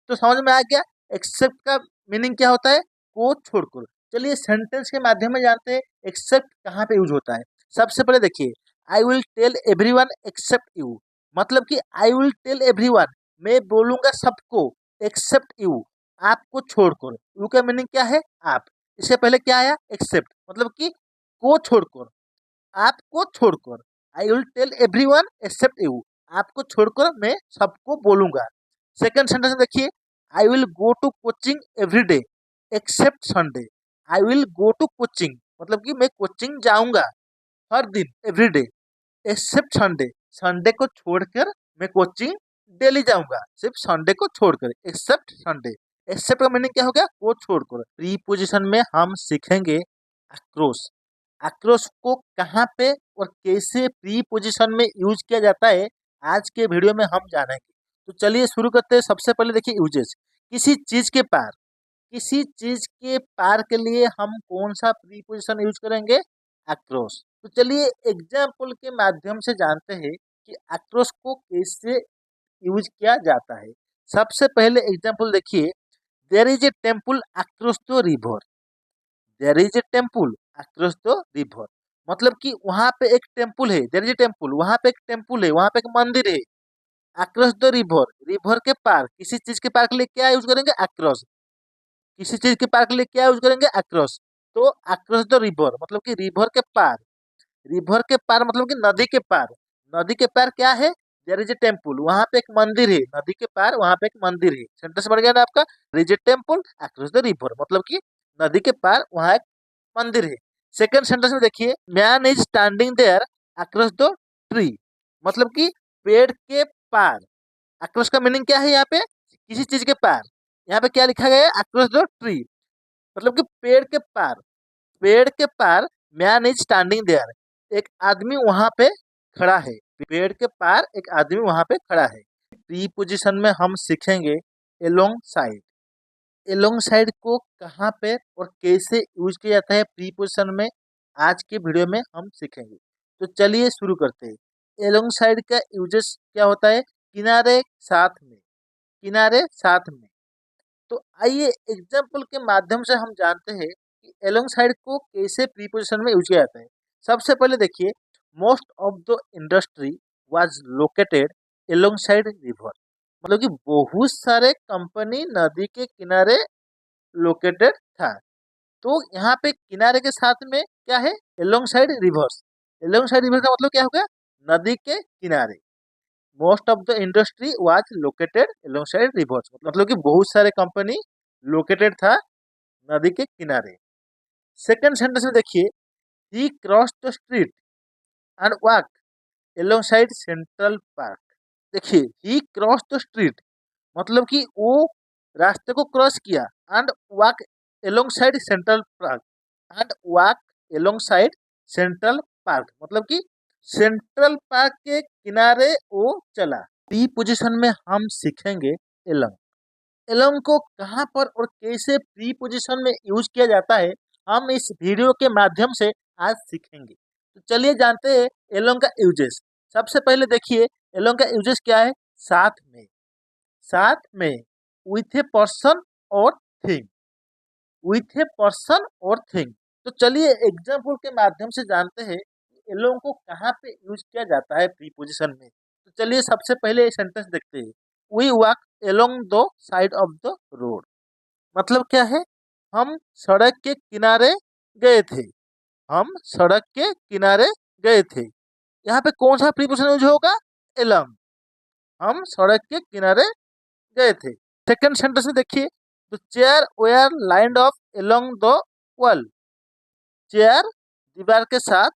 तो समझ में आ गया एक्सेप्ट का मीनिंग क्या होता है? को छोड़कर। चलिए सेंटेंस के माध्यम में जानते हैं एक्सेप्ट कहाँ पे यूज होता है। सबसे पहले देखिए, I will tell everyone except you, मतलब कि आई विल टेल एवरीवन, मैं बोलूंगा सबको, एक्सेप्ट यू, आपको छोड़कर। यू का मीनिंग क्या है? आप। इससे पहले क्या आया? एक्सेप्ट, मतलब कि को छोड़कर, आपको छोड़कर। I will tell everyone except you, आपको छोड़कर मैं सबको बोलूंगा। सेकंड सेंटेंस देखिए, I will go to coaching every day except Sunday. I will go to coaching, मतलब कि मैं कोचिंग जाऊंगा हर दिन, every day, except Sunday, Sunday को छोड़कर मैं कोचिंग डेली जाऊंगा, सिर्फ संडे को छोड़कर, एक्सेप्ट संडे। एक्सेप्ट का मीनिंग क्या हो गया? वो छोड़कर। प्रीपोजिशन में हम सीखेंगे आक्रोश। आक्रोश को कहाँ पे और कैसे प्रीपोजिशन में यूज किया जाता है आज के वीडियो में हम जानेंगे। तो चलिए शुरू करते हैं। सबसे पहले देखिए यूजेस। किसी चीज के पार, किसी चीज के पार के लिए हम कौन सा प्रीपोजिशन यूज करेंगे? आक्रोश। तो चलिए एग्जाम्पल के माध्यम से जानते हैं कि आक्रोश को कैसे यूज किया जाता है। सबसे पहले एग्जाम्पल देखिए, there is a temple across the river. There is a temple across the river, मतलब कि वहां पे एक टेम्पल है। देयर इज ए टेम्पल, वहां पे एक टेम्पल है, वहां पे एक मंदिर है। अक्रॉस द रिवर, रिवर के पार, किसी चीज के पार के लिए क्या यूज करेंगे? अक्रॉस। किसी चीज के पार के लिए क्या यूज करेंगे? अक्रॉस। तो अक्रॉस द रिवर मतलब कि रिवर के पार। रिवर के पार मतलब कि नदी के पार। नदी के पार क्या है? देयर इज ए टेम्पल, वहां पे एक मंदिर है। नदी के पार वहां पे एक मंदिर है। सेंटेंस बन गया ना आपका, there is a temple across the river, मतलब कि नदी के पार वहां एक मंदिर है। सेकंड सेंटेंस में देखिए, man is standing there across the tree, मतलब कि पेड़ के पार। अक्रॉस का मीनिंग क्या है यहाँ पे? किसी चीज के पार। यहाँ पे क्या लिखा गया है? अक्रॉस द ट्री, मतलब कि पेड़ के पार। पेड़ के पार मैन इज स्टैंडिंग देयर, एक आदमी वहां पे खड़ा है। पेड़ के पार एक आदमी वहां पे खड़ा है। प्रीपोजिशन में हम सीखेंगे एलोंग साइड। एलोंग साइड को कहाँ पे और कैसे यूज किया जाता है प्रीपोजिशन में, आज के वीडियो में हम सीखेंगे। तो चलिए शुरू करते हैं। एलोंग साइड का यूजेस क्या होता है? किनारे साथ में, किनारे साथ में। तो आइए एग्जाम्पल के माध्यम से हम जानते हैं कि एलोंग साइड को कैसे प्रीपोजिशन में यूज किया जाता है। सबसे पहले देखिए, most of the industry was located along side river, मतलब कि बहुत सारे कंपनी नदी के किनारे लोकेटेड था। तो यहाँ पे किनारे के साथ में क्या है? Along side reverse. Along side river का मतलब क्या हो गया? नदी के किनारे। Most of the industry was located along side reverse, मतलब कि बहुत सारे कंपनी लोकेटेड था नदी के किनारे। सेकंड सेंटेंस में देखिए, he cross the street and walk alongside Central Park. देखिए, ही क्रॉस द स्ट्रीट मतलब कि वो रास्ते को क्रॉस किया, and walk alongside Central park, and walk alongside Central park मतलब कि सेंट्रल पार्क के किनारे वो चला। बी पोजीशन में हम सीखेंगे एलोंग। एलोंग को कहाँ पर और कैसे प्री पोजीशन में यूज किया जाता है, हम इस वीडियो के माध्यम से आज सीखेंगे। तो चलिए जानते हैं एलोंग का यूजेस। सबसे पहले देखिए, एलोंग का यूजेस क्या है? साथ में, साथ में, विथ ए पर्सन और थिंग, विथ ए पर्सन और थिंग। तो चलिए एग्जाम्पल के माध्यम से जानते हैं एलोंग को कहाँ पे यूज किया जाता है प्रीपोजिशन में। तो चलिए सबसे पहले सेंटेंस देखते हैं। We walk along the side of the road, मतलब क्या है? हम सड़क के किनारे गए थे, हम सड़क के किनारे गए थे। यहाँ पे कौन सा प्रीपोजिशन यूज होगा? एलोंग। हम सड़क के किनारे गए थे। सेकंड सेंटेंस में देखिए, the chair were lined of along the wall, chair दीवार के साथ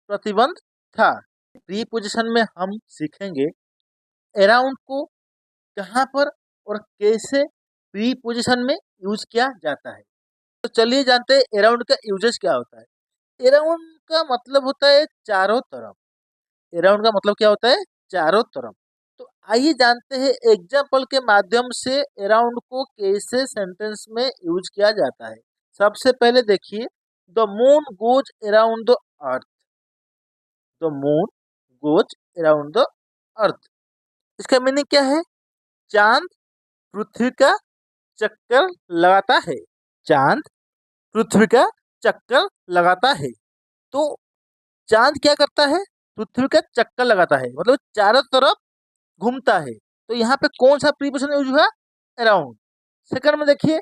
प्रतिबंध था। प्रीपोजिशन में हम सीखेंगे अराउंड को कहाँ पर और कैसे प्रीपोजिशन में यूज किया जाता है। तो चलिए जानते हैं अराउंड का यूजेस क्या होता है। अराउंड का मतलब होता है चारों तरफ। अराउंड का मतलब क्या होता है? चारों तरफ। तो आइए जानते हैं एग्जाम्पल के माध्यम से अराउंड को कैसे सेंटेंस में यूज किया जाता है। सबसे पहले देखिए, the moon goes around the earth, the moon goes around the earth. इसका मीनिंग क्या है? चांद पृथ्वी का चक्कर लगाता है, चांद पृथ्वी का चक्कर लगाता है। तो चांद क्या करता है? पृथ्वी का चक्कर लगाता है, मतलब चारों तरफ घूमता है। तो यहाँ पे कौन सा प्रीपोजिशन यूज हुआ? अराउंड। सेकंड में देखिए,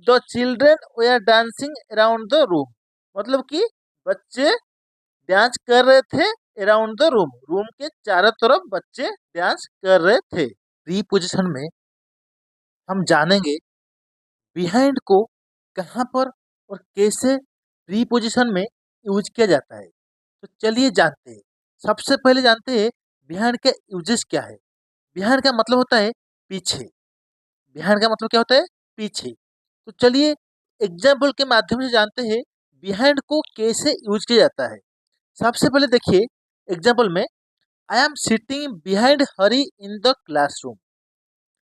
the children were dancing around the room, मतलब कि बच्चे डांस कर रहे थे अराउंड द रूम, रूम के चारों तरफ बच्चे डांस कर रहे थे। प्रीपोजिशन में हम जानेंगे बिहाइंड को कहाँ पर और कैसे प्रीपोजिशन में यूज किया जाता है। तो चलिए जानते हैं। सबसे पहले जानते हैं बिहाइंड के यूजेस क्या है। बिहाइंड का मतलब होता है पीछे, बिहाइंड का मतलब क्या होता है? पीछे। तो चलिए एग्जाम्पल के माध्यम से जानते हैं बिहाइंड को कैसे यूज किया जाता है। सबसे पहले देखिए एग्जाम्पल में, आई am sitting behind Hari in the classroom,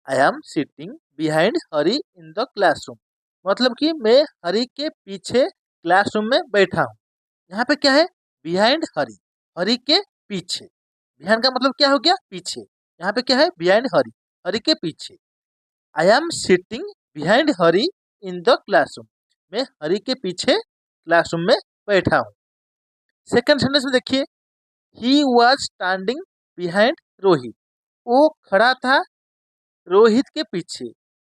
I am sitting behind Hari in the classroom, मतलब कि मैं हरी के पीछे क्लासरूम में बैठा हूँ। यहाँ पे क्या है? बिहाइंड हरी, हरी के पीछे। बिहाइंड का मतलब क्या हो गया? पीछे। यहाँ पे क्या है? बिहाइंड हरी, हरी के पीछे। आई am sitting behind Hari in the classroom, मैं हरी के पीछे क्लासरूम में बैठा हूँ। सेकंड सेंटेंस में देखिए, he was standing behind Rohit, वो खड़ा था रोहित के पीछे।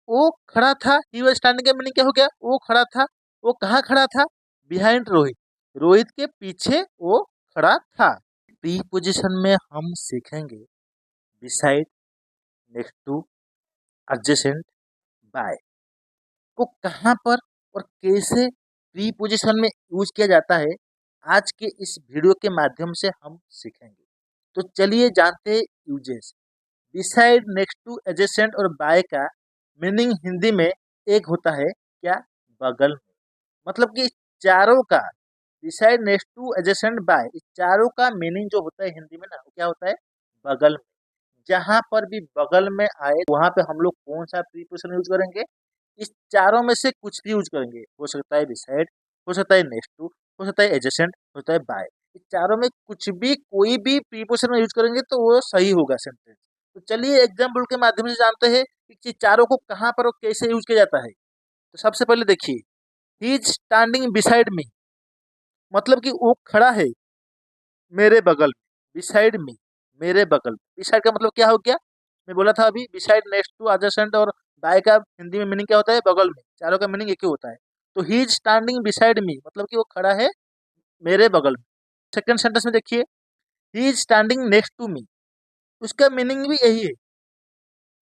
वो खड़ा था, ही वॉज स्टैंडिंग का मीनिंग क्या हो गया? वो खड़ा था। वो कहाँ खड़ा था? बिहाइंड रोहित, रोहित के पीछे वो खड़ा था। प्री पोजिशन में हम सीखेंगे beside, next to, adjacent, by को कहाँ पर और कैसे प्री पोजिशन में यूज किया जाता है, आज के इस वीडियो के माध्यम से हम सीखेंगे। तो चलिए जानते हैं uses. Beside, next to, adjacent और बाय का मीनिंग हिंदी में एक होता है क्या? बगल में, मतलब कि चारों का beside, next to, adjacent, by, इस चारों का मीनिंग जो होता है हिंदी में ना, वो क्या होता है? बगल में। जहां पर भी बगल में आए वहां पे हम लोग कौन सा प्रीपोजिशन यूज करेंगे? इस चारों में से कुछ भी यूज करेंगे। हो सकता है बिसाइड, हो सकता है नेक्स्ट टू, हो सकता है एडजेसेंट, हो सकता है बाय। इस चारों में कुछ भी कोई भी प्रीपोजिशन यूज करेंगे तो वो सही होगा सेंटेंस। तो चलिए एग्जाम्पल के माध्यम से जानते हैं कि चारों को कहाँ पर और कैसे यूज किया जाता है। तो सबसे पहले देखिए, he is standing beside me, मतलब कि वो खड़ा है मेरे बगल में। बिसाइड मी, मेरे बगल में। बिसाइड का मतलब क्या हो गया? मैं बोला था अभी, बिसाइड, नेक्स्ट टू, एडजेसेंट और बाय का हिंदी में मीनिंग क्या होता है? बगल में। चारों का मीनिंग एक ही होता है। तो ही इज स्टैंडिंग बिसाइड मी मतलब कि वो खड़ा है मेरे बगल में। सेकंड सेंटेंस में देखिए, he is standing next to me, उसका मीनिंग भी यही है,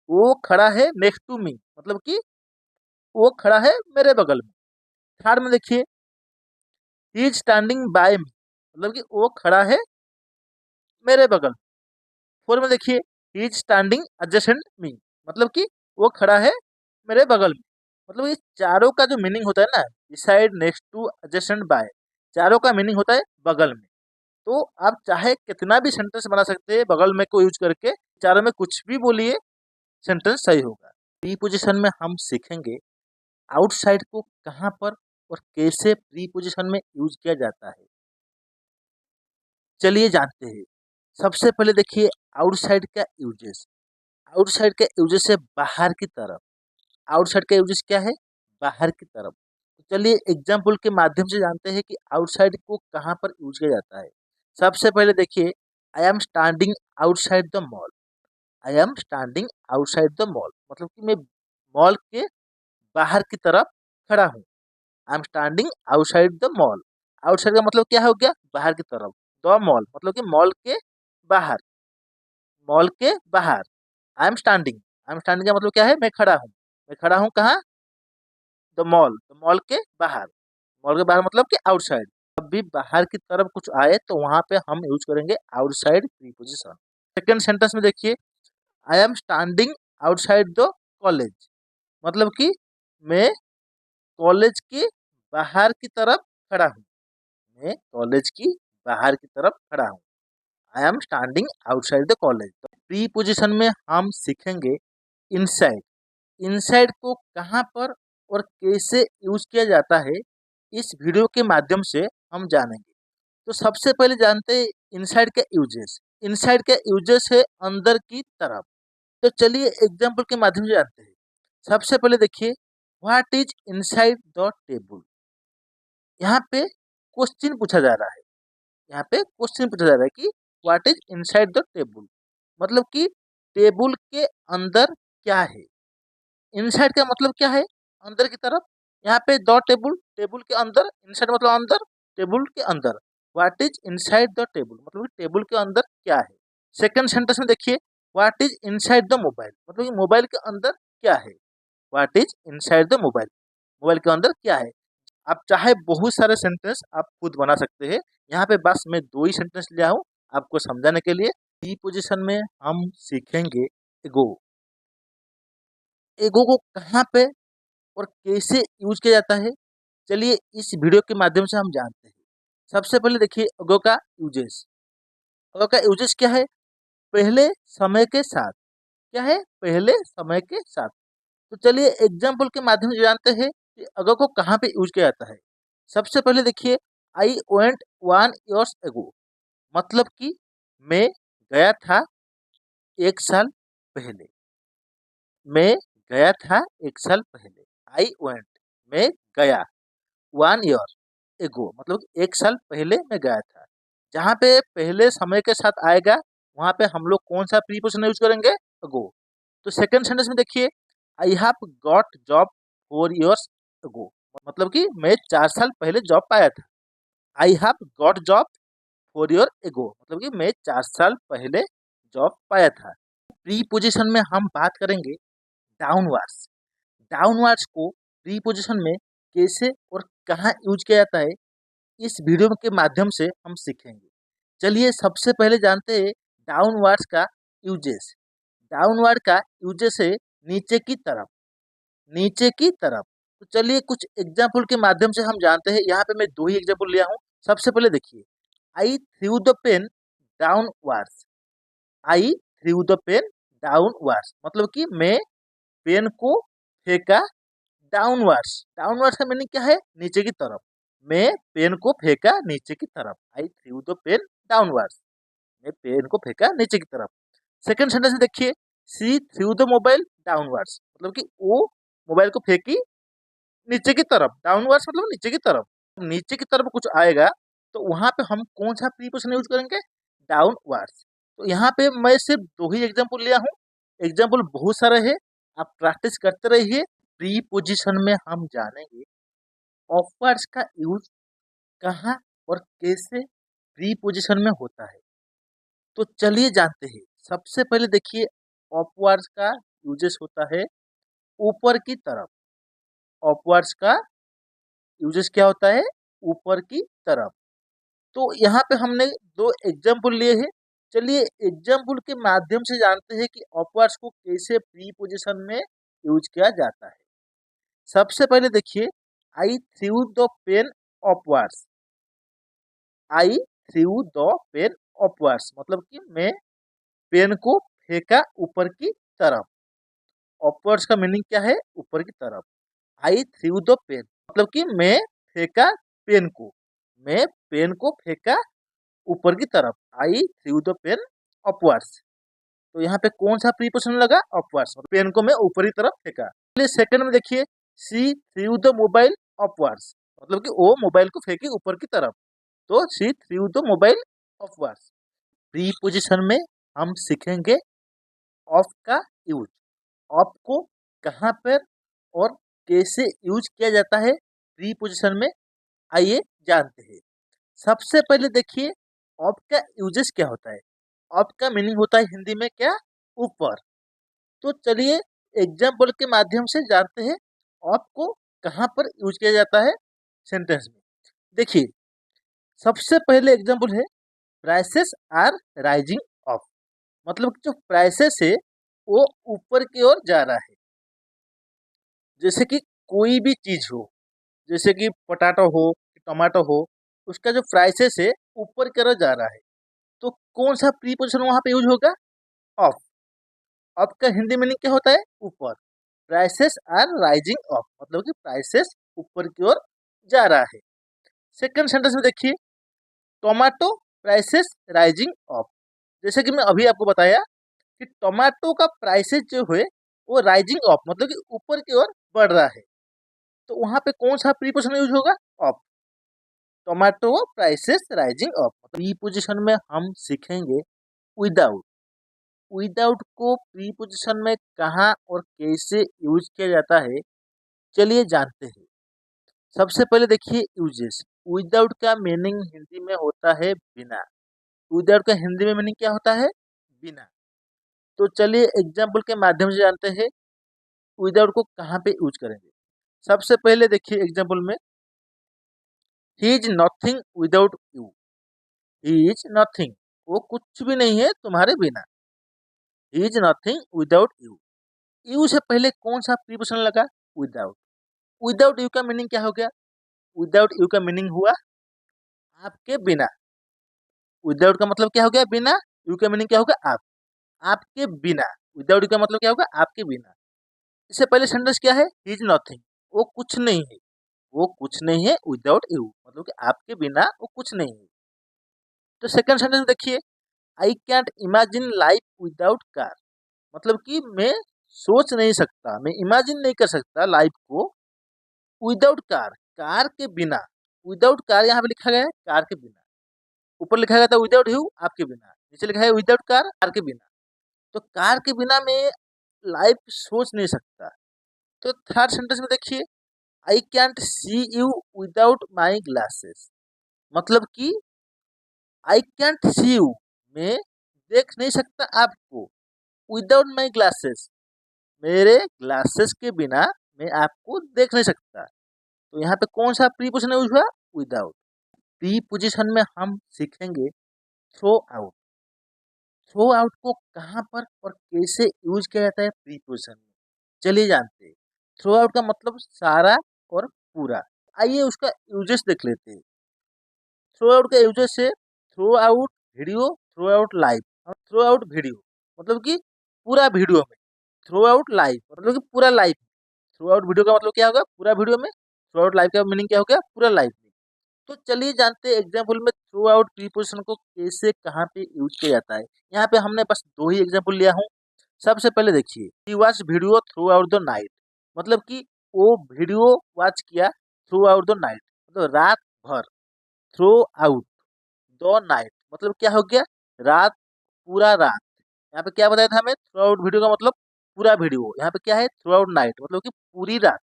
वो खड़ा है नेक्स्ट टू मी मतलब कि वो खड़ा है मेरे बगल में। थर्ड में देखिए, ही इज स्टैंडिंग बाय मी मतलब कि वो खड़ा है मेरे बगल। फोर में देखिए, ही इज स्टैंडिंग एडजेसेंट मी मतलब कि वो खड़ा है मेरे बगल में। मतलब ये चारों का जो मीनिंग होता है ना, beside, next to, adjacent, by, चारों का मीनिंग होता है बगल में। तो आप चाहे कितना भी सेंटेंस बना सकते हैं बगल में को यूज करके, चारों में कुछ भी बोलिए, सेंटेंस सही होगा। प्रीपोजिशन में हम सीखेंगे आउटसाइड को कहाँ पर और कैसे प्रीपोजिशन में यूज किया जाता है। चलिए जानते हैं। सबसे पहले देखिए आउटसाइड का यूजेस। आउटसाइड का यूजेस है बाहर की तरफ। आउटसाइड का यूजेस क्या है? बाहर की तरफ। तो चलिए एग्जाम्पल के माध्यम से जानते हैं कि आउटसाइड को कहाँ पर यूज किया जाता है। सबसे पहले देखिए, I am standing outside the mall. I am standing outside the mall मतलब कि मैं मॉल के बाहर की तरफ खड़ा हूँ। I am standing outside the mall. Outside का मतलब क्या हो गया? बाहर की तरफ। द मॉल मतलब कि मॉल के बाहर। मॉल के बाहर I am standing. I am standing का मतलब क्या है? मैं खड़ा हूँ। मैं खड़ा हूँ कहाँ? द मॉल, द मॉल के बाहर। मॉल के बाहर मतलब कि आउटसाइड। जब भी बाहर की तरफ कुछ आए तो वहां पे हम यूज करेंगे आउटसाइड प्रीपोजिशन। सेकंड सेंटेंस में देखिए, I am standing outside the college मतलब कि मैं कॉलेज के बाहर की तरफ खड़ा हूँ। मैं कॉलेज की बाहर की तरफ खड़ा हूँ। I am standing outside the college. तो प्री पोजिशन में हम सीखेंगे इनसाइड। इनसाइड को कहाँ पर और कैसे यूज किया जाता है, इस वीडियो के माध्यम से हम जानेंगे। तो सबसे पहले जानते हैं इनसाइड के यूजेस। इनसाइड के यूजेस है अंदर की तरफ। तो चलिए एग्जाम्पल के माध्यम से जानते हैं। सबसे पहले देखिए, what is inside the table. यहाँ पे क्वेश्चन पूछा जा रहा है। यहाँ पे क्वेश्चन पूछा जा रहा है कि what is inside the table मतलब कि टेबल के अंदर क्या है। इनसाइड का मतलब क्या है? अंदर की तरफ। यहाँ पे द टेबल, टेबल के अंदर, इनसाइड मतलब अंदर, टेबल के अंदर। What is inside the table मतलब कि टेबल के अंदर क्या है। सेकंड सेंटेंस में देखिए, what is inside the mobile मतलब कि मोबाइल के अंदर क्या है। What is inside the mobile, mobile के अंदर क्या है। आप चाहे बहुत सारे सेंटेंस आप खुद बना सकते हैं। यहाँ पे बस मैं दो ही सेंटेंस लिया हूँ आपको समझाने के लिए। बी पोजीशन में हम सीखेंगे एगो। एगो को कहाँ पे और कैसे यूज किया जाता है, चलिए इस वीडियो के माध्यम से हम जानते हैं। सबसे पहले देखिए एगो का यूजेस। एगो का यूजेस क्या है? पहले समय के साथ। क्या है? पहले समय के साथ। तो चलिए एग्जाम्पल के माध्यम से जानते हैं कि अगो को कहाँ पे यूज किया जाता है। सबसे पहले देखिए, आई वेंट 1 years ago मतलब कि मैं गया था 1 साल पहले। मैं गया था 1 साल पहले। आई वेंट, मैं गया। 1 year एगो मतलब 1 साल पहले मैं गया था। जहाँ पे पहले समय के साथ आएगा वहाँ पे हम लोग कौन सा प्रीपोजिशन यूज करेंगे? अगो। तो सेकंड सेंटेंस में देखिए, I have got job 4 years अगो मतलब कि मैं 4 साल पहले जॉब पाया था। I have got job 4 year एगो मतलब कि मैं 4 साल पहले जॉब पाया था। प्रीपोजिशन में हम बात करेंगे डाउनवर्ड्स। डाउनवर्ड्स को प्रीपोजिशन में कैसे और कहाँ यूज किया जाता है, इस वीडियो के माध्यम से हम सीखेंगे। चलिए सबसे पहले जानते हैं डाउनवर्ड्स का यूजेस। डाउनवर्ड का यूजेस है नीचे की तरफ। नीचे की तरफ। तो चलिए कुछ एग्जाम्पल के माध्यम से हम जानते हैं। यहाँ पे मैं दो ही एग्जाम्पल लिया हूँ। सबसे पहले देखिए, I threw the pen downwards. I threw the pen downwards मतलब कि मैं पेन को फेंका डाउनवर्ड्स। डाउनवर्ड्स का मीनिंग क्या है? नीचे की तरफ। मैं पेन को फेंका नीचे की तरफ। आई थ्रू द पेन डाउनवर्ड्स। मैं पेन को फेंका नीचे की तरफ। सेकंड सेंटेंस में देखिए, सी थ्रू द मोबाइल डाउनवर्ड्स मतलब कि वो मोबाइल को फेंकी नीचे की तरफ। डाउनवर्ड्स मतलब नीचे की तरफ। नीचे की तरफ कुछ आएगा तो वहां पे हम कौन सा प्रीपोजिशन यूज करेंगे? डाउनवर्ड्स। तो यहाँ पे मैं सिर्फ दो ही एग्जांपल लिया हूँ, एग्जांपल बहुत सारे हैं, आप प्रैक्टिस करते रहिए। प्रीपोजिशन में हम जानेंगे ऑफवर्ड्स का यूज कहाँ और कैसे प्रीपोजिशन में होता है। तो चलिए जानते हैं। सबसे पहले देखिए, ऑफवर्ड्स का यूजेस होता है ऊपर की तरफ। ऑफवर्ड्स का यूजेस क्या होता है? ऊपर की तरफ। तो यहाँ पे हमने दो एग्जाम्पल लिए हैं। चलिए एग्जाम्पल के माध्यम से जानते हैं कि ऑफवर्ड्स को कैसे प्रीपोजिशन में यूज किया जाता है। सबसे पहले देखिए, I threw the pen upwards. I threw the pen upwards मतलब कि मैं पेन को फेंका ऊपर की तरफ। अपवर्ड्स का मीनिंग क्या है? ऊपर की तरफ। आई थ्रू द पेन मतलब कि मैं फेंका पेन को। मैं पेन को फेंका ऊपर की तरफ। आई थ्रू द पेन अपवर्ड्स। तो यहाँ पे कौन सा प्रीपोजिशन लगा? अपवर्ड्स। पेन को मैं ऊपर की तरफ फेंका। चलिए सेकंड में देखिए, सी थ्रू द मोबाइल अपवर्ड्स मतलब कि वो मोबाइल को फेंकी ऊपर की तरफ। तो she threw the mobile upwards. Preposition में हम सीखेंगे ऑफ का यूज। ऑफ को कहाँ पर और कैसे यूज किया जाता है प्रीपोजिशन में, आइए जानते हैं। सबसे पहले देखिए, ऑफ का यूजेस क्या होता है। ऑफ का मीनिंग होता है हिंदी में क्या? ऊपर। तो चलिए एग्जाम्पल के माध्यम से जानते हैं ऑफ को कहाँ पर यूज किया जाता है सेंटेंस में। देखिए सबसे पहले एग्जाम्पल है, प्राइसेस आर राइजिंग ऑफ मतलब कि जो प्राइसेस है वो ऊपर की ओर जा रहा है। जैसे कि कोई भी चीज हो, जैसे कि पोटैटो हो, टमाटो हो, उसका जो प्राइसेस है ऊपर की ओर जा रहा है। तो कौन सा प्रीपोजिशन वहां पे यूज होगा? ऑफ। ऑफ का हिंदी मीनिंग क्या होता है? ऊपर। प्राइसेस आर राइजिंग ऑफ मतलब कि प्राइसेस ऊपर की ओर जा रहा है। सेकंड सेंटेंस में देखिए, टोमेटो प्राइसेस राइजिंग ऑफ। जैसे कि मैं अभी आपको बताया कि टोमेटो का प्राइसेस जो है वो राइजिंग ऑफ मतलब कि ऊपर की ओर बढ़ रहा है। तो वहां पे कौन सा प्रीपोजिशन यूज होगा? Of. Tomato prices rising of. Preposition में हम सीखेंगे विदाउट। विदाउट को प्रीपोजिशन में कहाँ और कैसे यूज किया जाता है, चलिए जानते हैं। सबसे पहले देखिए यूजेस। विदाउट का मीनिंग हिंदी में होता है बिना। विदाउट का हिंदी में मीनिंग क्या होता है? बिना। तो चलिए एग्जाम्पल के माध्यम से जानते हैं विदाउट को कहाँ पे यूज करेंगे। सबसे पहले देखिए एग्जाम्पल में, he is nothing without you. He is nothing वो कुछ भी नहीं है तुम्हारे बिना। He is nothing without you. You से पहले कौन सा प्रीपोजिशन लगा? विदाउट। विदाउट यू का मीनिंग क्या हो गया? विदाउट यू का मीनिंग हुआ आपके बिना। विदाउट का मतलब क्या हो गया? बिना। यू का मीनिंग क्या होगा? आप। आपके बिना। विदाउट यू का मतलब क्या होगा? आपके बिना। इससे पहले सेंटेंस क्या है? ही इज नथिंग वो कुछ नहीं है। वो कुछ नहीं है विदाउट यू मतलब कि आपके बिना वो कुछ नहीं है। तो सेकंड सेंटेंस देखिए, I can't imagine life without car मतलब कि मैं सोच नहीं सकता, मैं इमेजिन नहीं कर सकता लाइफ को विदाउट कार। कार के बिना। विदाउट कार यहाँ पे लिखा गया है कार के बिना। ऊपर लिखा गया था विदाउट यू आपके बिना, नीचे लिखा है विदाउट कार कार के बिना। तो कार के बिना मैं लाइफ सोच नहीं सकता। तो थर्ड सेंटेंस में देखिए, I can't C you without my glasses मतलब कि आई कैंट सी यू मैं देख नहीं सकता आपको विदाउट माई ग्लासेस मेरे ग्लासेस के बिना मैं आपको देख नहीं सकता। तो यहाँ पे कौन सा प्रीपोजिशन यूज हुआ? विदाउट। प्रीपोजिशन में हम सीखेंगे थ्रो आउट। थ्रो आउट को कहाँ पर और कैसे यूज किया जाता है प्रीपोजिशन में, चलिए जानते हैं। थ्रो आउट का मतलब सारा और पूरा। आइए उसका यूजेस देख लेते हैं। थ्रू आउट का यूजेस है through out video, through out live, through out video मतलब कि पूरा वीडियो में, थ्रू आउट लाइव मतलब कि पूरा लाइव, थ्रू आउट वीडियो का मतलब क्या होगा पूरा वीडियो में, थ्रू आउट लाइव का मीनिंग क्या हो गया पूरा लाइव में। तो चलिए जानते हैं एग्जाम्पल में थ्रू आउट प्रीपोजिशन को कैसे कहाँ पे यूज किया जाता है। यहाँ पे हमने बस दो ही एग्जाम्पल लिया हूँ। सबसे पहले देखिए he watch video throughout the night मतलब कि वो वीडियो वॉच किया थ्रू आउट द नाइट मतलब रात भर, थ्रू आउट द नाइट मतलब क्या हो गया रात, पूरा रात। यहाँ पे क्या बताया था हमें थ्रू आउट वीडियो का मतलब पूरा वीडियो, यहाँ पे क्या है थ्रू आउट नाइट मतलब कि पूरी रात,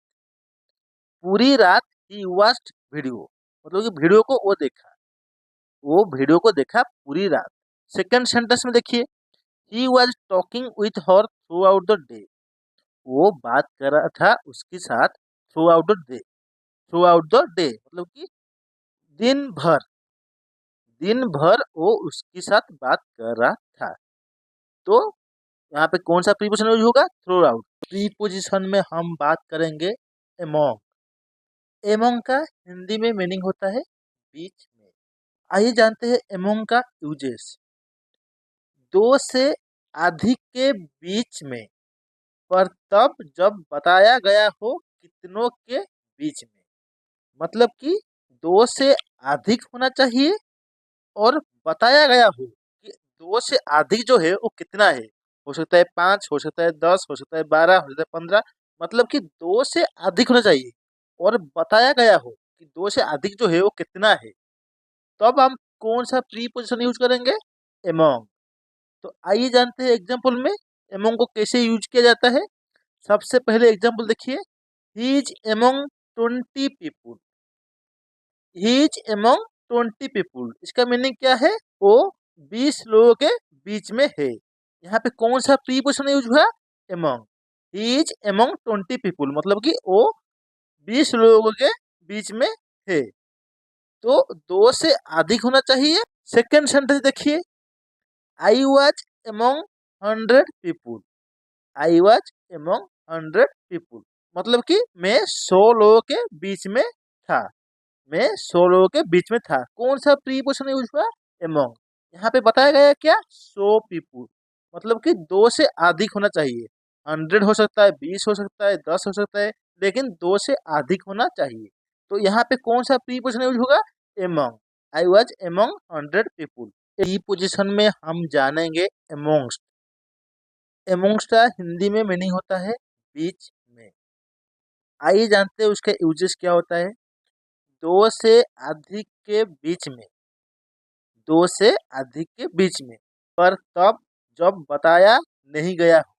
पूरी रात ही वॉच्ड वीडियो मतलब कि वीडियो को वो देखा, वो वीडियो को देखा पूरी रात। सेकंड सेंटेंस में देखिए he was talking with her through out the day, वो बात कर रहा था उसके साथ through out the day, through out the day मतलब कि दिन भर, दिन भर वो उसके साथ बात कर रहा था। तो यहाँ पे कौन सा प्रीपोजिशन यूज होगा थ्रू आउट। प्रीपोजिशन में हम बात करेंगे एमोंग। एमोंग का हिंदी में मीनिंग होता है बीच में। आइए जानते हैं एमोंग का यूजेस। दो से अधिक के बीच में, पर तब जब बताया गया हो कितनों के बीच में, मतलब कि दो से अधिक होना चाहिए और बताया गया हो कि दो से अधिक जो है वो कितना है। हो सकता है 5, हो सकता है 10, हो सकता है 12, हो सकता है 15, मतलब कि दो से अधिक होना चाहिए और बताया गया हो कि दो से अधिक जो है वो कितना है। तब हम कौन सा प्रीपोजिशन यूज करेंगे एमोंग। तो आइए जानते हैं एग्जाम्पल में एमोंग को कैसे यूज किया जाता है। सबसे पहले एग्जाम्पल देखिए he is among 20 people, he is among 20 people इसका मीनिंग क्या है वो 20 लोगों के बीच में है। यहाँ पे कौन सा प्रीपोजिशन यूज हुआ among, he is among 20 people मतलब कि वो 20 लोगों के बीच में है। तो दो से अधिक होना चाहिए। सेकेंड सेंटेंस देखिए I was among 100 people, I was among 100 people मतलब कि मैं 100 लोगों के बीच में था, मैं 100 लोगों के बीच में था। कौन सा प्रीपोजिशन यूज हुआ एमोंग। यहाँ पे बताया गया है क्या 100 पीपुल मतलब कि दो से अधिक होना चाहिए। 100 हो सकता है, 20 हो सकता है, 10 हो सकता है, लेकिन दो से अधिक होना चाहिए। तो यहाँ पे कौन सा प्रीपोजिशन यूज होगा among, I was among 100 people. Preposition में हम जानेंगे एमोंग्स्ट। एमोंग्स्ट का हिंदी में मीनिंग होता है बीच में। आइए जानते हैं उसका यूजेस क्या होता है। दो से अधिक के बीच में, दो से अधिक के बीच में, पर तब जब बताया नहीं गया हो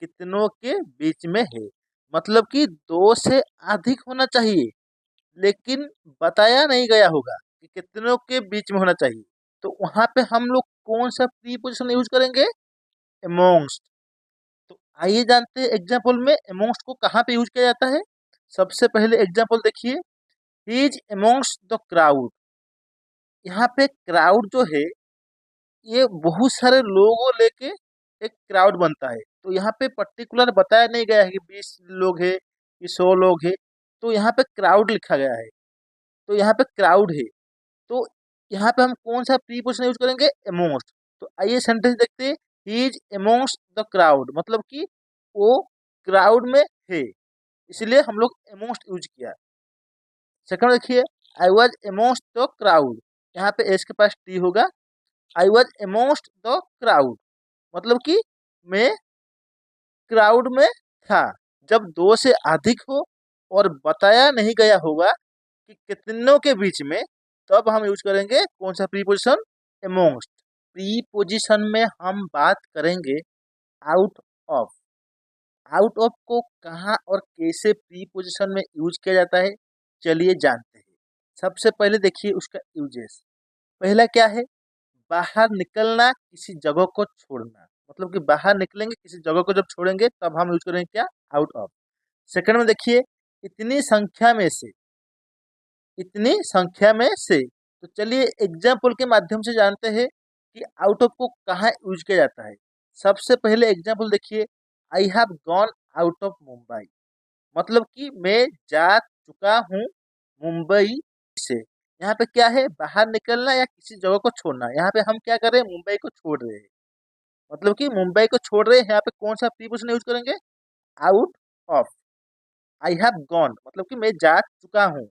कितनों के बीच में है मतलब कि दो से अधिक होना चाहिए लेकिन बताया नहीं गया होगा कि कितनों के बीच में होना चाहिए। तो वहां पे हम लोग कौन सा प्रीपोजिशन यूज करेंगे एमोंग्स्ट। तो आइए जानते हैं एग्जाम्पल में एमोंग्स्ट को कहाँ पे यूज किया जाता है। सबसे पहले एग्जाम्पल देखिए ही इज एमोंग्स्ट द क्राउड। यहाँ पे क्राउड जो है ये बहुत सारे लोगों लेके एक क्राउड बनता है। तो यहाँ पे पर्टिकुलर बताया नहीं गया है कि 20 लोग है कि 100 लोग है, तो यहाँ पे क्राउड लिखा गया है। तो यहाँ पे क्राउड है, तो यहाँ पे हम कौन सा प्रीपोजिशन यूज करेंगे एमोंस्ट। तो आइए सेंटेंस देखते हैं ही इज एमोंस्ट द क्राउड मतलब कि वो क्राउड में है, इसलिए हम लोग एमोंस्ट यूज किया। सेकंड देखिए आई वॉज एमोस्ट द क्राउड, यहाँ पे एस के पास टी होगा, आई वॉज एमोस्ट द क्राउड मतलब कि मैं क्राउड में था। जब दो से अधिक हो और बताया नहीं गया होगा कि कितनों के बीच में, तब हम यूज करेंगे कौन सा प्रीपोजिशन एमोस्ट। प्रीपोजिशन में हम बात करेंगे आउट ऑफ। आउट ऑफ को कहाँ और कैसे प्रीपोजिशन में यूज किया जाता है चलिए जानते हैं। सबसे पहले देखिए उसका यूजेस। पहला क्या है बाहर निकलना, किसी जगह को छोड़ना मतलब कि बाहर निकलेंगे किसी जगह को जब छोड़ेंगे तब हम यूज करेंगे क्या आउट ऑफ। सेकंड में देखिए इतनी संख्या में से, इतनी संख्या में से। तो चलिए एग्जाम्पल के माध्यम से जानते हैं कि आउट ऑफ को कहाँ यूज किया जाता है। सबसे पहले एग्जाम्पल देखिए I have gone out of Mumbai मतलब कि मैं जा चुका हूँ मुंबई से। यहाँ पे क्या है, बाहर निकलना या किसी जगह को छोड़ना। यहाँ पे हम क्या कर रहे हैं, मुंबई को छोड़ रहे हैं, मतलब कि मुंबई को छोड़ रहे हैं। यहाँ पे कौन सा प्रीपोजिशन यूज करेंगे, out of. I have gone मतलब कि मैं जा चुका हूँ,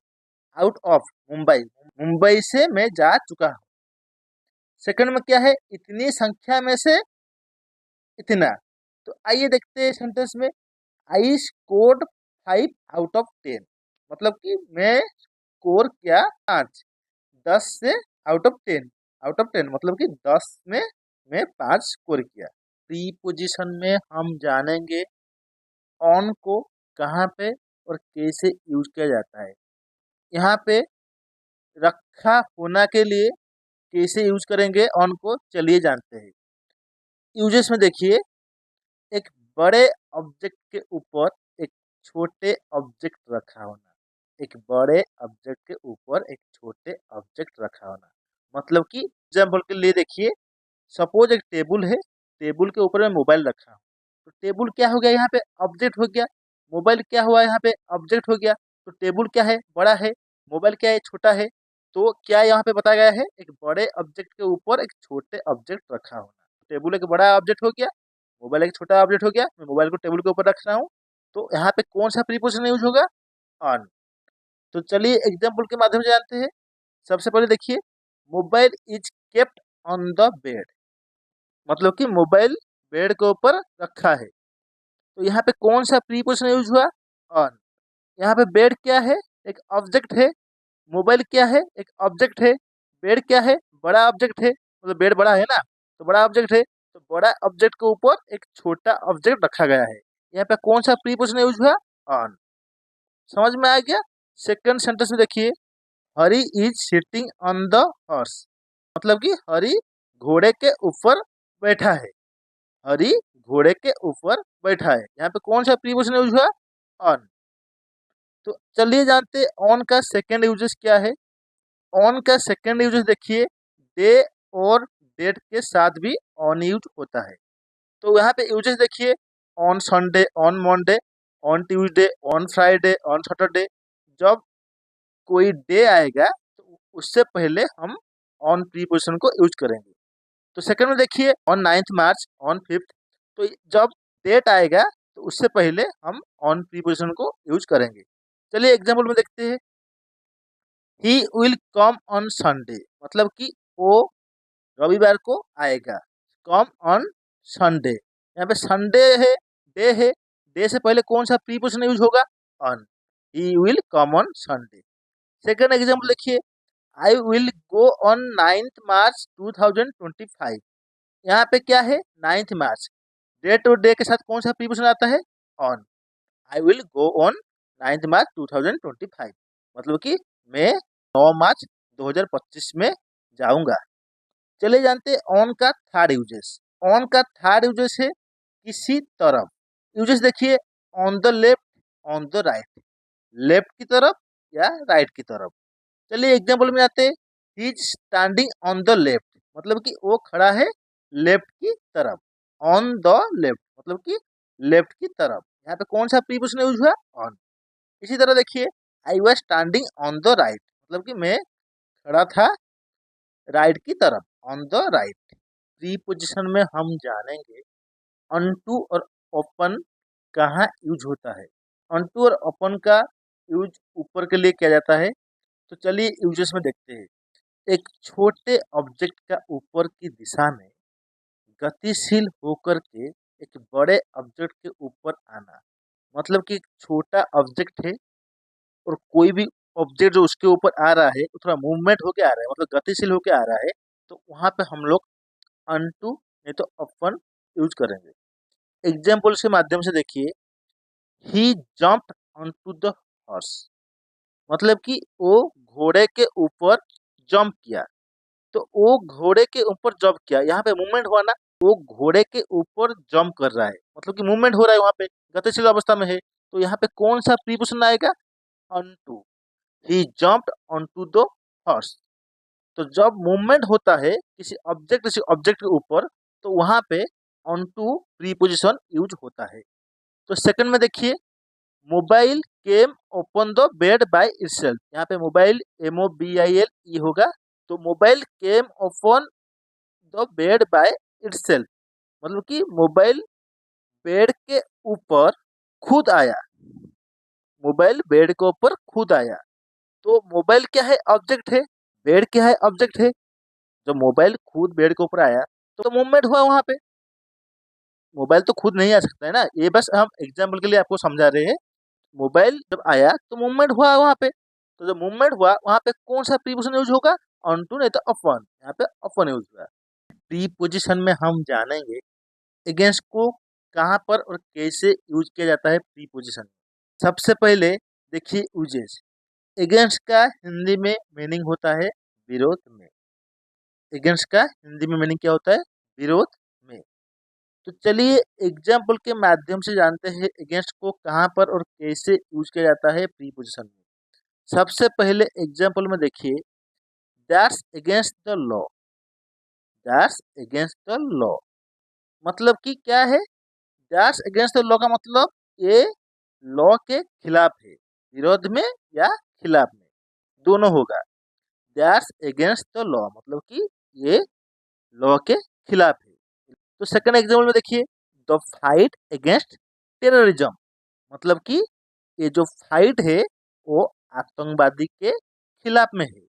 आउट ऑफ मुंबई, मुंबई से मैं जा चुका हूँ। सेकंड में क्या है, इतनी संख्या में से इतना। तो आइए देखते हैं सेंटेंस में, आई स्कोर्ड 5 आउट ऑफ 10, मतलब कि मैं स्कोर किया 5 10 से, आउट ऑफ 10 मतलब कि 10 में मैं 5 स्कोर किया। प्रीपोजिशन में हम जानेंगे ऑन को कहाँ पे और कैसे यूज किया जाता है। यहाँ पे रखा होना के लिए कैसे यूज करेंगे ऑन को, चलिए जानते हैं। यूजेस में देखिए, एक बड़े ऑब्जेक्ट के ऊपर एक छोटे ऑब्जेक्ट रखा होना, एक बड़े ऑब्जेक्ट के ऊपर एक छोटे ऑब्जेक्ट रखा होना, मतलब कि एग्जाम्पल के लिए देखिए, सपोज एक टेबल है, टेबल के ऊपर में मोबाइल रखा हूँ, तो टेबल क्या हो गया, यहाँ पे ऑब्जेक्ट हो गया। मोबाइल क्या हुआ, यहाँ पे ऑब्जेक्ट हो गया। तो टेबल क्या है, बड़ा है, मोबाइल क्या है, छोटा है। तो क्या यहाँ पे बताया गया है, एक बड़े ऑब्जेक्ट के ऊपर एक छोटे ऑब्जेक्ट रखा होना। टेबल एक बड़ा ऑब्जेक्ट हो गया, मोबाइल एक छोटा ऑब्जेक्ट हो गया, मैं मोबाइल को टेबल के ऊपर रख रहा हूँ। तो यहाँ पे कौन सा प्रीपोजिशन यूज होगा, ऑन। तो चलिए एग्जाम्पल के माध्यम से जानते हैं। सबसे पहले देखिए, mobile is kept on the bed, मतलब कि मोबाइल बेड के ऊपर रखा है। तो यहाँ पे कौन सा प्रीपोजिशन यूज हुआ, ऑन। यहाँ पे बेड क्या है, एक ऑब्जेक्ट है। मोबाइल क्या है, एक ऑब्जेक्ट है। बेड क्या है, बड़ा ऑब्जेक्ट है, मतलब बेड बड़ा है ना, तो बड़ा ऑब्जेक्ट है। तो बड़ा ऑब्जेक्ट के ऊपर एक छोटा ऑब्जेक्ट रखा गया है। यहाँ पे कौन सा प्रीपोजिशन यूज हुआ, ऑन। समझ में आ गया। सेकंड सेंटेंस में देखिए, Hari is sitting on the horse, मतलब कि हरी घोड़े के ऊपर बैठा है। हरी घोड़े के ऊपर बैठा है, यहाँ पे कौन सा प्रीपोजिशन यूज हुआ, ऑन। तो चलिए जानते हैं ऑन का सेकंड यूजेस क्या है। ऑन का सेकंड यूजेस देखिए, डे और डेट के साथ भी ऑन यूज होता है। तो यहाँ पे यूजेस देखिए, on Sunday, on Monday, on Tuesday, on Friday, on Saturday. जब कोई डे आएगा तो उससे पहले हम ऑन प्रीपोजिशन को यूज करेंगे। तो सेकंड में देखिए, ऑन 9 मार्च, ऑन 5th। तो जब डेट आएगा तो उससे पहले हम ऑन प्रीपोजिशन को यूज करेंगे। चलिए एग्जाम्पल में देखते हैं। He will come on Sunday, मतलब कि वो रविवार को आएगा। कम ऑन संडे, यहाँ पे संडे है, डे है, डे से पहले कौन सा प्रीपोजिशन यूज होगा, on. He will come on Sunday. Second example देखिए, आई विल गो ऑन 9 मार्च 2025। यहाँ पे क्या है, 9 मार्च, डेट और डे के साथ कौन सा प्रीपोजिशन आता है, on. I will go on 9 मार्च 2025, मतलब कि मैं 9 मार्च 2025 में जाऊंगा। चलिए जानते हैं ऑन का थर्ड यूजेस। ऑन का थर्ड यूजेस है किसी तरफ। यूजेस देखिए, on the left, on the right, left की तरफ या राइट की तरफ। चलिए एग्जाम्पल में आते हैं। ही is standing on the left, मतलब कि वो खड़ा है लेफ्ट की तरफ। ऑन द लेफ्ट मतलब कि लेफ्ट की तरफ, यहाँ पे कौन सा प्रीपोजिशन यूज हुआ, ऑन। इसी तरह देखिए, I was standing on the right, मतलब कि मैं खड़ा था राइट की तरफ, ऑन द राइट। प्रीपोजिशन में हम जानेंगे अनटू और ओपन कहाँ यूज होता है। अनटू और ओपन का यूज ऊपर के लिए किया जाता है। तो चलिए यूजेस में देखते हैं। एक छोटे ऑब्जेक्ट का ऊपर की दिशा में गतिशील होकर के एक बड़े ऑब्जेक्ट के ऊपर आना, मतलब कि एक छोटा ऑब्जेक्ट है और कोई भी ऑब्जेक्ट जो उसके ऊपर आ रहा है वो थोड़ा मूवमेंट होके आ रहा है, मतलब गतिशील होके आ रहा है। तो वहां पे हम लोग अनटू नहीं तो अपन यूज करेंगे। एग्जाम्पल के माध्यम से देखिए, ही जम्प्ड ऑनटू द हॉर्स, मतलब कि वो घोड़े के ऊपर जंप किया। तो वो घोड़े के ऊपर जंप किया, यहाँ पे मूवमेंट हुआ ना, वो घोड़े के ऊपर जंप कर रहा है, मतलब कि मूवमेंट हो रहा है, वहां पे गतिशील अवस्था में है। तो यहाँ पे कौन सा प्रीपोजिशन आएगा, onto. He jumped onto the horse. तो जब मूवमेंट होता है किसी ऑब्जेक्ट के ऊपर, तो वहां पे ऑन टू प्रीपोजिशन यूज होता है। तो सेकंड में देखिए, mobile came open the bed by itself. यहाँ पे मोबाइल MOBILE होगा, तो mobile came open the bed by itself मतलब कि मोबाइल बेड के ऊपर खुद आया। मोबाइल बेड के ऊपर खुद आया। तो मोबाइल क्या है? ऑब्जेक्ट है। बेड क्या है? ऑब्जेक्ट है। जब मोबाइल खुद बेड के ऊपर आया तो मूवमेंट हुआ वहां पे। मोबाइल तो खुद नहीं आ सकता है ना, ये बस हम एग्जाम्पल के लिए आपको समझा रहे हैं। मोबाइल जब आया तो मूवमेंट हुआ वहां पे। तो जब मूवमेंट हुआ वहां पे कौन सा प्रीपोजिशन यूज होगा? ऑन टू नहीं तो अपॉन। यहाँ पे अपॉन यूज हुआ। प्रीपोजिशन में हम जानेंगे अगेंस्ट को कहाँ पर और कैसे यूज किया जाता है प्रीपोजिशन। सबसे पहले देखिए यूजेस। अगेंस्ट का हिंदी में मीनिंग होता है विरोध में। अगेंस्ट का हिंदी में मीनिंग क्या होता है? विरोध में। तो चलिए एग्जाम्पल के माध्यम से जानते हैं अगेंस्ट को कहाँ पर और कैसे यूज किया जाता है प्रीपोजिशन में। सबसे पहले एग्जाम्पल में देखिए, that's against the law. That's against the law मतलब कि क्या है? दैट्स अगेंस्ट द लॉ का मतलब ये लॉ के खिलाफ है। विरोध में या खिलाफ में दोनों होगा। दैट्स अगेंस्ट द लॉ मतलब कि ये लॉ के खिलाफ है। तो सेकंड एग्जाम्पल में देखिए, द फाइट अगेंस्ट टेररिज्म मतलब कि ये जो फाइट है वो आतंकवादी के खिलाफ में है।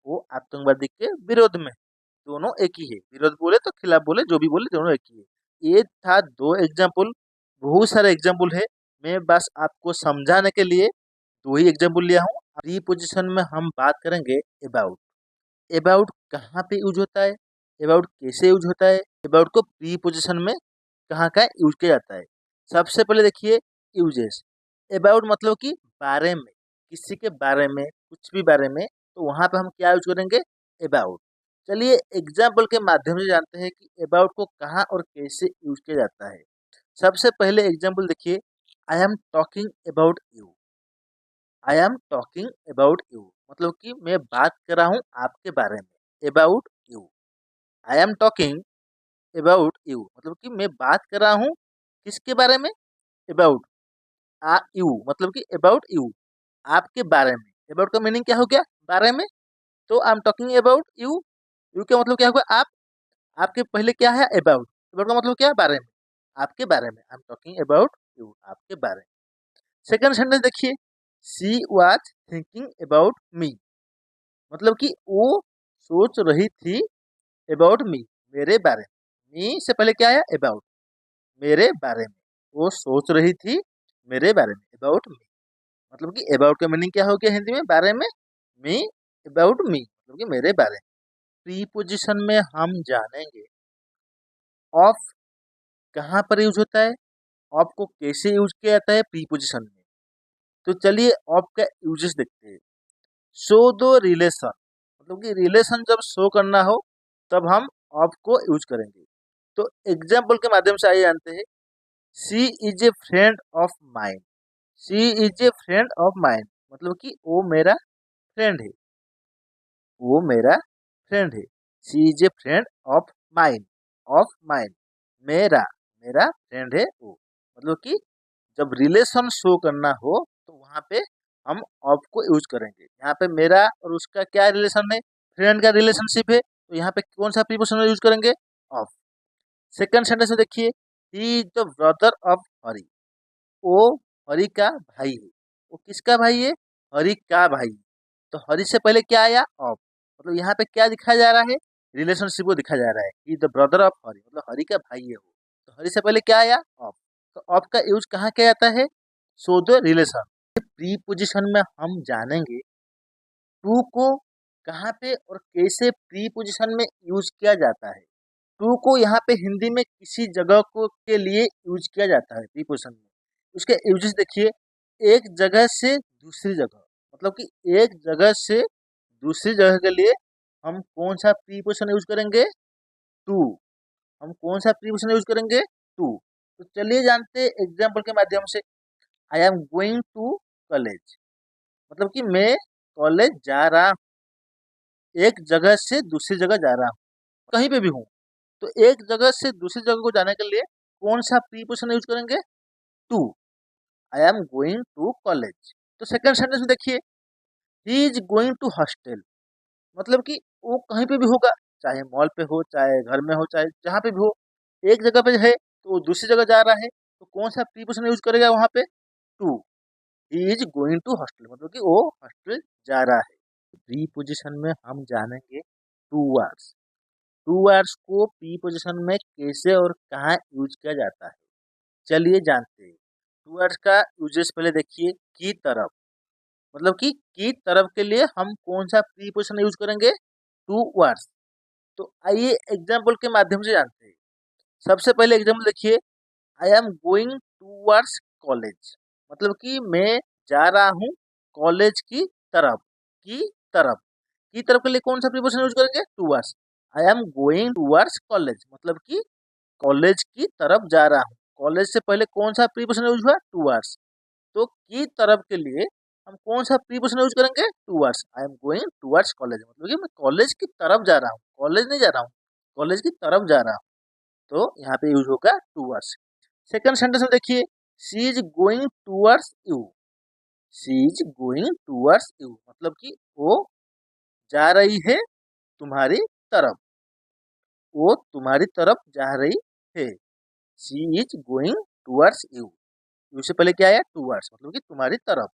वो आतंकवादी के विरोध में है। दोनों एक ही है। विरोध बोले तो खिलाफ बोले, जो भी बोले दोनों एक ही है। ये था दो एग्जाम्पल। बहुत सारे एग्जाम्पल है। मैं बस आपको समझाने के लिए दो ही एग्जाम्पल लिया हूँ। प्रीपोजिशन में हम बात करेंगे अबाउट। अबाउट कहाँ पे यूज होता है? अबाउट कैसे यूज होता है? अबाउट को प्रीपोजिशन में कहाँ का यूज किया जाता है? सबसे पहले देखिए यूजेस। अबाउट मतलब कि बारे में, किसी के बारे में, कुछ भी बारे में, तो वहां पे हम क्या यूज करेंगे? अबाउट। चलिए एग्जाम्पल के माध्यम से जानते हैं कि अबाउट को कहाँ और कैसे यूज किया जाता है। सबसे पहले एग्जाम्पल देखिए, I am talking about you. I am talking about you मतलब कि मैं बात कर रहा हूँ आपके बारे में। About you. I am talking about you मतलब कि मैं बात कर रहा हूँ किसके बारे में? अबाउट यू मतलब कि अबाउट यू, आपके बारे में। अबाउट का मीनिंग क्या हो गया? बारे में। तो I am talking about you. You का मतलब क्या होगा? आप। आपके पहले क्या है? अबाउट। अबाउट का मतलब क्या है? बारे में। आपके बारे में। I am talking about you, आपके बारे में। सेकंड सेंटेंस देखिए, she was thinking about me मतलब कि वो सोच रही थी अबाउट मी, मेरे बारे में। मी से पहले क्या आया? अबाउट। मेरे बारे में वो सोच रही थी, मेरे बारे में, अबाउट मी। मतलब कि अबाउट का मीनिंग क्या हो गया हिंदी में? बारे में। मी अबाउट मी मतलब कि मेरे बारे में। प्रीपोजिशन में हम जानेंगे ऑफ कहाँ पर यूज होता है, ऑफ को कैसे यूज किया जाता है प्रीपोजिशन में। तो चलिए ऑफ का यूजेस देखते हैं। शो दो रिलेशन मतलब कि रिलेशन जब शो करना हो तब हम ऑफ को यूज करेंगे। तो एग्जाम्पल के माध्यम से आइए जानते हैं। She is a friend of mind. She is a friend of mind मतलब कि वो मेरा फ्रेंड है। वो मेरा फ्रेंड है। She is a friend of mind. Of mind मेरा, मेरा फ्रेंड है वो। मतलब कि जब रिलेशन शो करना हो तो वहां पे हम ऑफ को यूज करेंगे। यहाँ पे मेरा और उसका क्या रिलेशन है? फ्रेंड का रिलेशनशिप है। तो यहाँ पे कौन सा प्रीपोजिशन यूज करेंगे? ऑफ। सेकंड सेंटेंस में देखिए, he is the brother of Hari. वो हरि का भाई है। वो किसका भाई है? हरि का भाई। तो हरि से पहले क्या आया? ऑफ। मतलब यहाँ पे क्या दिखाया जा रहा है? रिलेशनशिप को दिखाया जा रहा है कि द ब्रदर ऑफ हरि मतलब हरि का भाई है वो। तो हरि से पहले क्या आया? ऑफ। तो ऑफ का यूज कहाँ किया जाता है? So the relation. प्रीपोजिशन में हम जानेंगे टू को कहाँ पे और कैसे प्रीपोजिशन में यूज किया जाता है। टू को यहाँ पे हिंदी में किसी जगह को के लिए यूज किया जाता है प्रीपोजिशन में। उसके यूजेस देखिए, एक जगह से दूसरी जगह मतलब कि एक जगह से दूसरी जगह के लिए हम कौन सा प्रीपोजिशन यूज करेंगे? टू। हम कौन सा प्रीपोजिशन यूज करेंगे? टू। तो चलिए जानते हैं एग्जाम्पल के माध्यम से। I am going to college मतलब कि मैं कॉलेज जा रहा हूँ। एक जगह से दूसरी जगह जा रहा हूँ, कहीं पे भी हूँ। तो एक जगह से दूसरी जगह को जाने के लिए कौन सा प्रीपोजिशन यूज करेंगे? To. I am going to college. तो सेकंड सेंटेंस में देखिए, he is going to hostel, मतलब कि वो कहीं पे भी होगा, चाहे मॉल पे हो, चाहे घर में हो, चाहे जहाँ पे भी हो, एक जगह पे है तो वो दूसरी जगह जा रहा है, तो कौन सा प्रीपोजिशन यूज करेगा वहां पे? To. He is going to hostel, मतलब कि वो हॉस्टल जा रहा है। प्रीपोजिशन में हम जानेंगे टू वर्ड्स। टू वर्ड्स को प्रीपोजिशन में कैसे और कहाँ यूज किया जाता है, चलिए जानते हैं। टू वर्ड्स का यूजेस पहले देखिए। की तरफ, मतलब कि की तरफ के लिए हम कौन सा प्रीपोजिशन यूज करेंगे? Towards. तो आइए एग्जाम्पल के माध्यम से जानते हैं। सबसे पहले एग्जाम्पल देखिए, I am going towards college, मतलब कि मैं जा रहा हूँ कॉलेज की तरफ। की तरफ, की तरफ के लिए कौन सा प्रीपोजिशन यूज करेंगे? Towards. I am going towards college, मतलब कि कॉलेज की तरफ जा रहा हूँ। कॉलेज से पहले कौन सा प्रीपोजिशन यूज हुआ? टूवर्ड्स। तो की तरफ के लिए हम कौन सा प्रीपोजिशन यूज करेंगे? Towards. I am going towards college, मतलब कि मैं कॉलेज की तरफ जा रहा हूँ, कॉलेज नहीं जा रहा हूँ, कॉलेज की तरफ जा रहा हूँ। तो यहाँ पे यूज होगा टूवर्ड्स। सेकंड सेंटेंस में देखिए, she is going towards you. She is going towards you, मतलब कि वो जा रही है तुम्हारी तरफ, वो तुम्हारी तरफ जा रही है। She is going towards you. You से पहले क्या आया? टूवर्ड्स, मतलब कि तुम्हारी तरफ।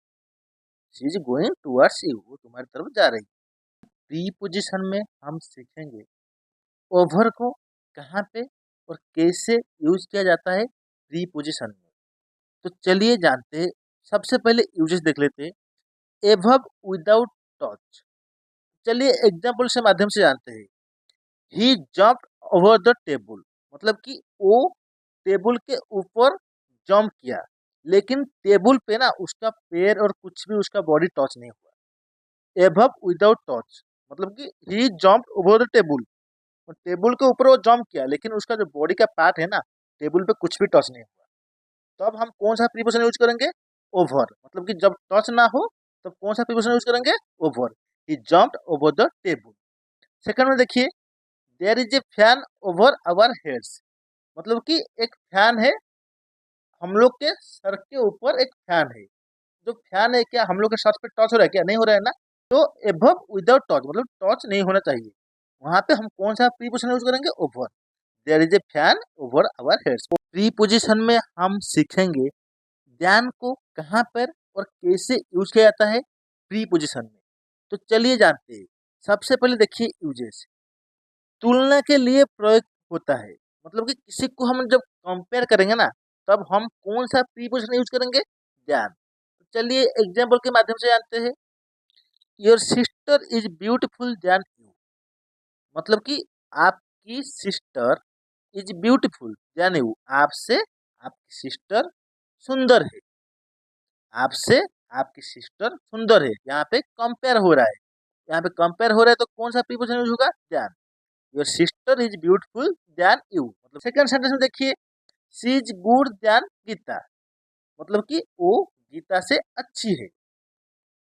She is going towards you, वो तुम्हारी तरफ जा रही है। प्रीपोजिशन में हम सीखेंगे ओवर को कहाँ पे और कैसे यूज किया जाता है प्रीपोजिशन में। तो चलिए जानते हैं। सबसे पहले यूजेस देख लेते हैं। एभव विदाउट टच, चलिए एग्जाम्पल से माध्यम से जानते हैं। ही जम्प ओवर द टेबल, मतलब कि वो टेबल के ऊपर जंप किया, लेकिन टेबल पे ना उसका पैर और कुछ भी उसका बॉडी टच नहीं हुआ। एभव विदाउट टच, मतलब कि he jump over the table, table के ऊपर वो जंप किया, लेकिन उसका जो बॉडी का पार्ट है ना, टेबल पे कुछ भी टच नहीं हुआ। तब हम कौन सा प्रीपोजिशन यूज करेंगे? ओवर, मतलब कि जब टच ना हो तब कौन सा प्रीपोजिशन यूज करेंगे? Over. He jumped over the table. Second में देखिए, there is a fan over our heads, मतलब कि एक फैन है, हम लोग के सर के ऊपर एक फैन है। जो फैन है क्या हम लोग के सर पे टच हो रहा है? क्या नहीं हो रहा है ना? तो एबव विदाउट टच, मतलब टच नहीं होना चाहिए, वहां पे हम कौन सा प्रीपोजिशन यूज करेंगे? Over. There is a fan over our heads. Preposition में हम सीखेंगे ध्यान को कहाँ पर और कैसे यूज किया जाता है प्रीपोजिशन में। तो चलिए जानते हैं। सबसे पहले देखिए यूजेस। तुलना के लिए प्रयोग होता है, मतलब कि किसी को हम जब कंपेयर करेंगे ना, तब हम कौन सा प्रीपोजिशन यूज करेंगे? ध्यान। तो चलिए एग्जाम्पल के माध्यम से जानते हैं। Your sister is beautiful than you, मतलब कि आपकी sister is beautiful than you, आपसे आपकी सिस्टर सुंदर है। आपसे आपकी सिस्टर सुंदर है, यहाँ पे कंपेयर हो रहा है। यहाँ पे कंपेयर हो रहा है तो कौन सा प्रीपोजिशन यूज होगा? Than. Your sister is beautiful than you, मतलब सेकंड सेंटेंस में देखिए, she is good than Geeta, मतलब कि वो गीता से अच्छी है।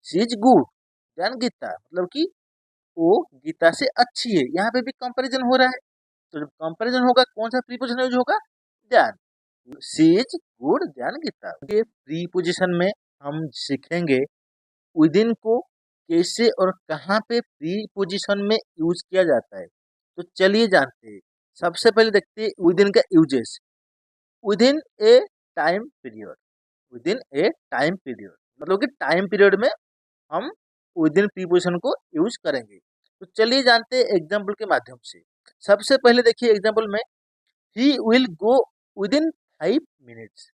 She is good than Geeta, मतलब कि वो गीता से अच्छी है। यहाँ पे भी कंपैरिजन हो रहा है, तो जब कंपैरिजन होगा कौन सा प्रीपोजिशन यूज होगा? Than. She is good than Geeta. ये प्रीपोजिशन में हम सीखेंगे विदिन को कैसे और कहाँ पे प्रीपोजिशन में यूज किया जाता है। तो चलिए जानते हैं। सबसे पहले देखते हैं विदिन का यूजेस। विदिन ए टाइम पीरियड, विदिन ए टाइम पीरियड, मतलब कि टाइम पीरियड में हम विदिन प्रीपोजिशन को यूज करेंगे। तो चलिए जानते हैं एग्जाम्पल के माध्यम से। सबसे पहले देखिए एग्जाम्पल में, he will go within 5 minutes,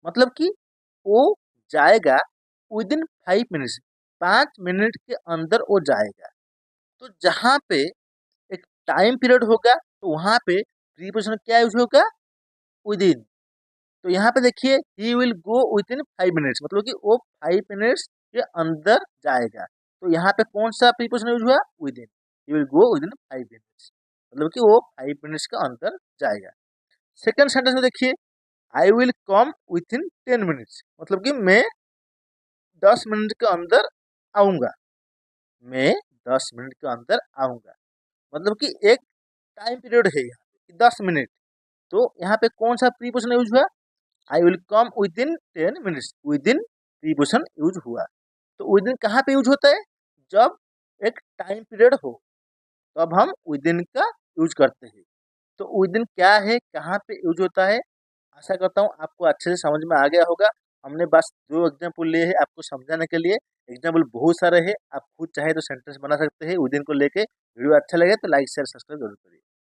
मतलब कि वो जाएगा विदिन 5 मिनट्स, 5 मिनट के अंदर वो जाएगा। तो जहाँ पे एक टाइम पीरियड होगा तो वहां पे प्रीपोजिशन क्या यूज होगा? विदिन। तो यहाँ पे देखिए, he will go with in 5 minutes, मतलब कि वो 5 मिनट्स के अंदर जाएगा। तो यहाँ पे कौन सा प्रीपोजिशन यूज हुआ? With in. He will go with in 5 minutes, मतलब कि वो 5 मिनट्स के अंदर जाएगा। सेकंड सेंटेंस में देखिए, I will come with in 10 minutes, मतलब कि मैं 10 मिनट के अंदर आऊंगा। मैं 10 मिनट के अंदर आऊंगा, मतलब कि एक टाइम पीरियड है यहाँ पे 10 मिनट। तो यहाँ पे कौन सा प्रीपोजिशन यूज हुआ? I will come with in 10 minutes, with in preposition use हुआ। तो विदिन कहाँ पे यूज होता है? जब एक टाइम पीरियड हो तब हम विदिन का यूज करते हैं। तो विदिन क्या है, कहाँ पे यूज होता है, आशा करता हूँ आपको अच्छे से समझ में आ गया होगा। हमने बस 2 एग्ज़ाम्पल लिए हैं आपको समझाने के लिए। एग्ज़ाम्पल बहुत सारे हैं, आप खुद चाहे तो सेंटेंस बना सकते हैं विदिन को लेके। वीडियो अच्छा लगे तो लाइक, शेयर, सब्सक्राइब ज़रूर करिए।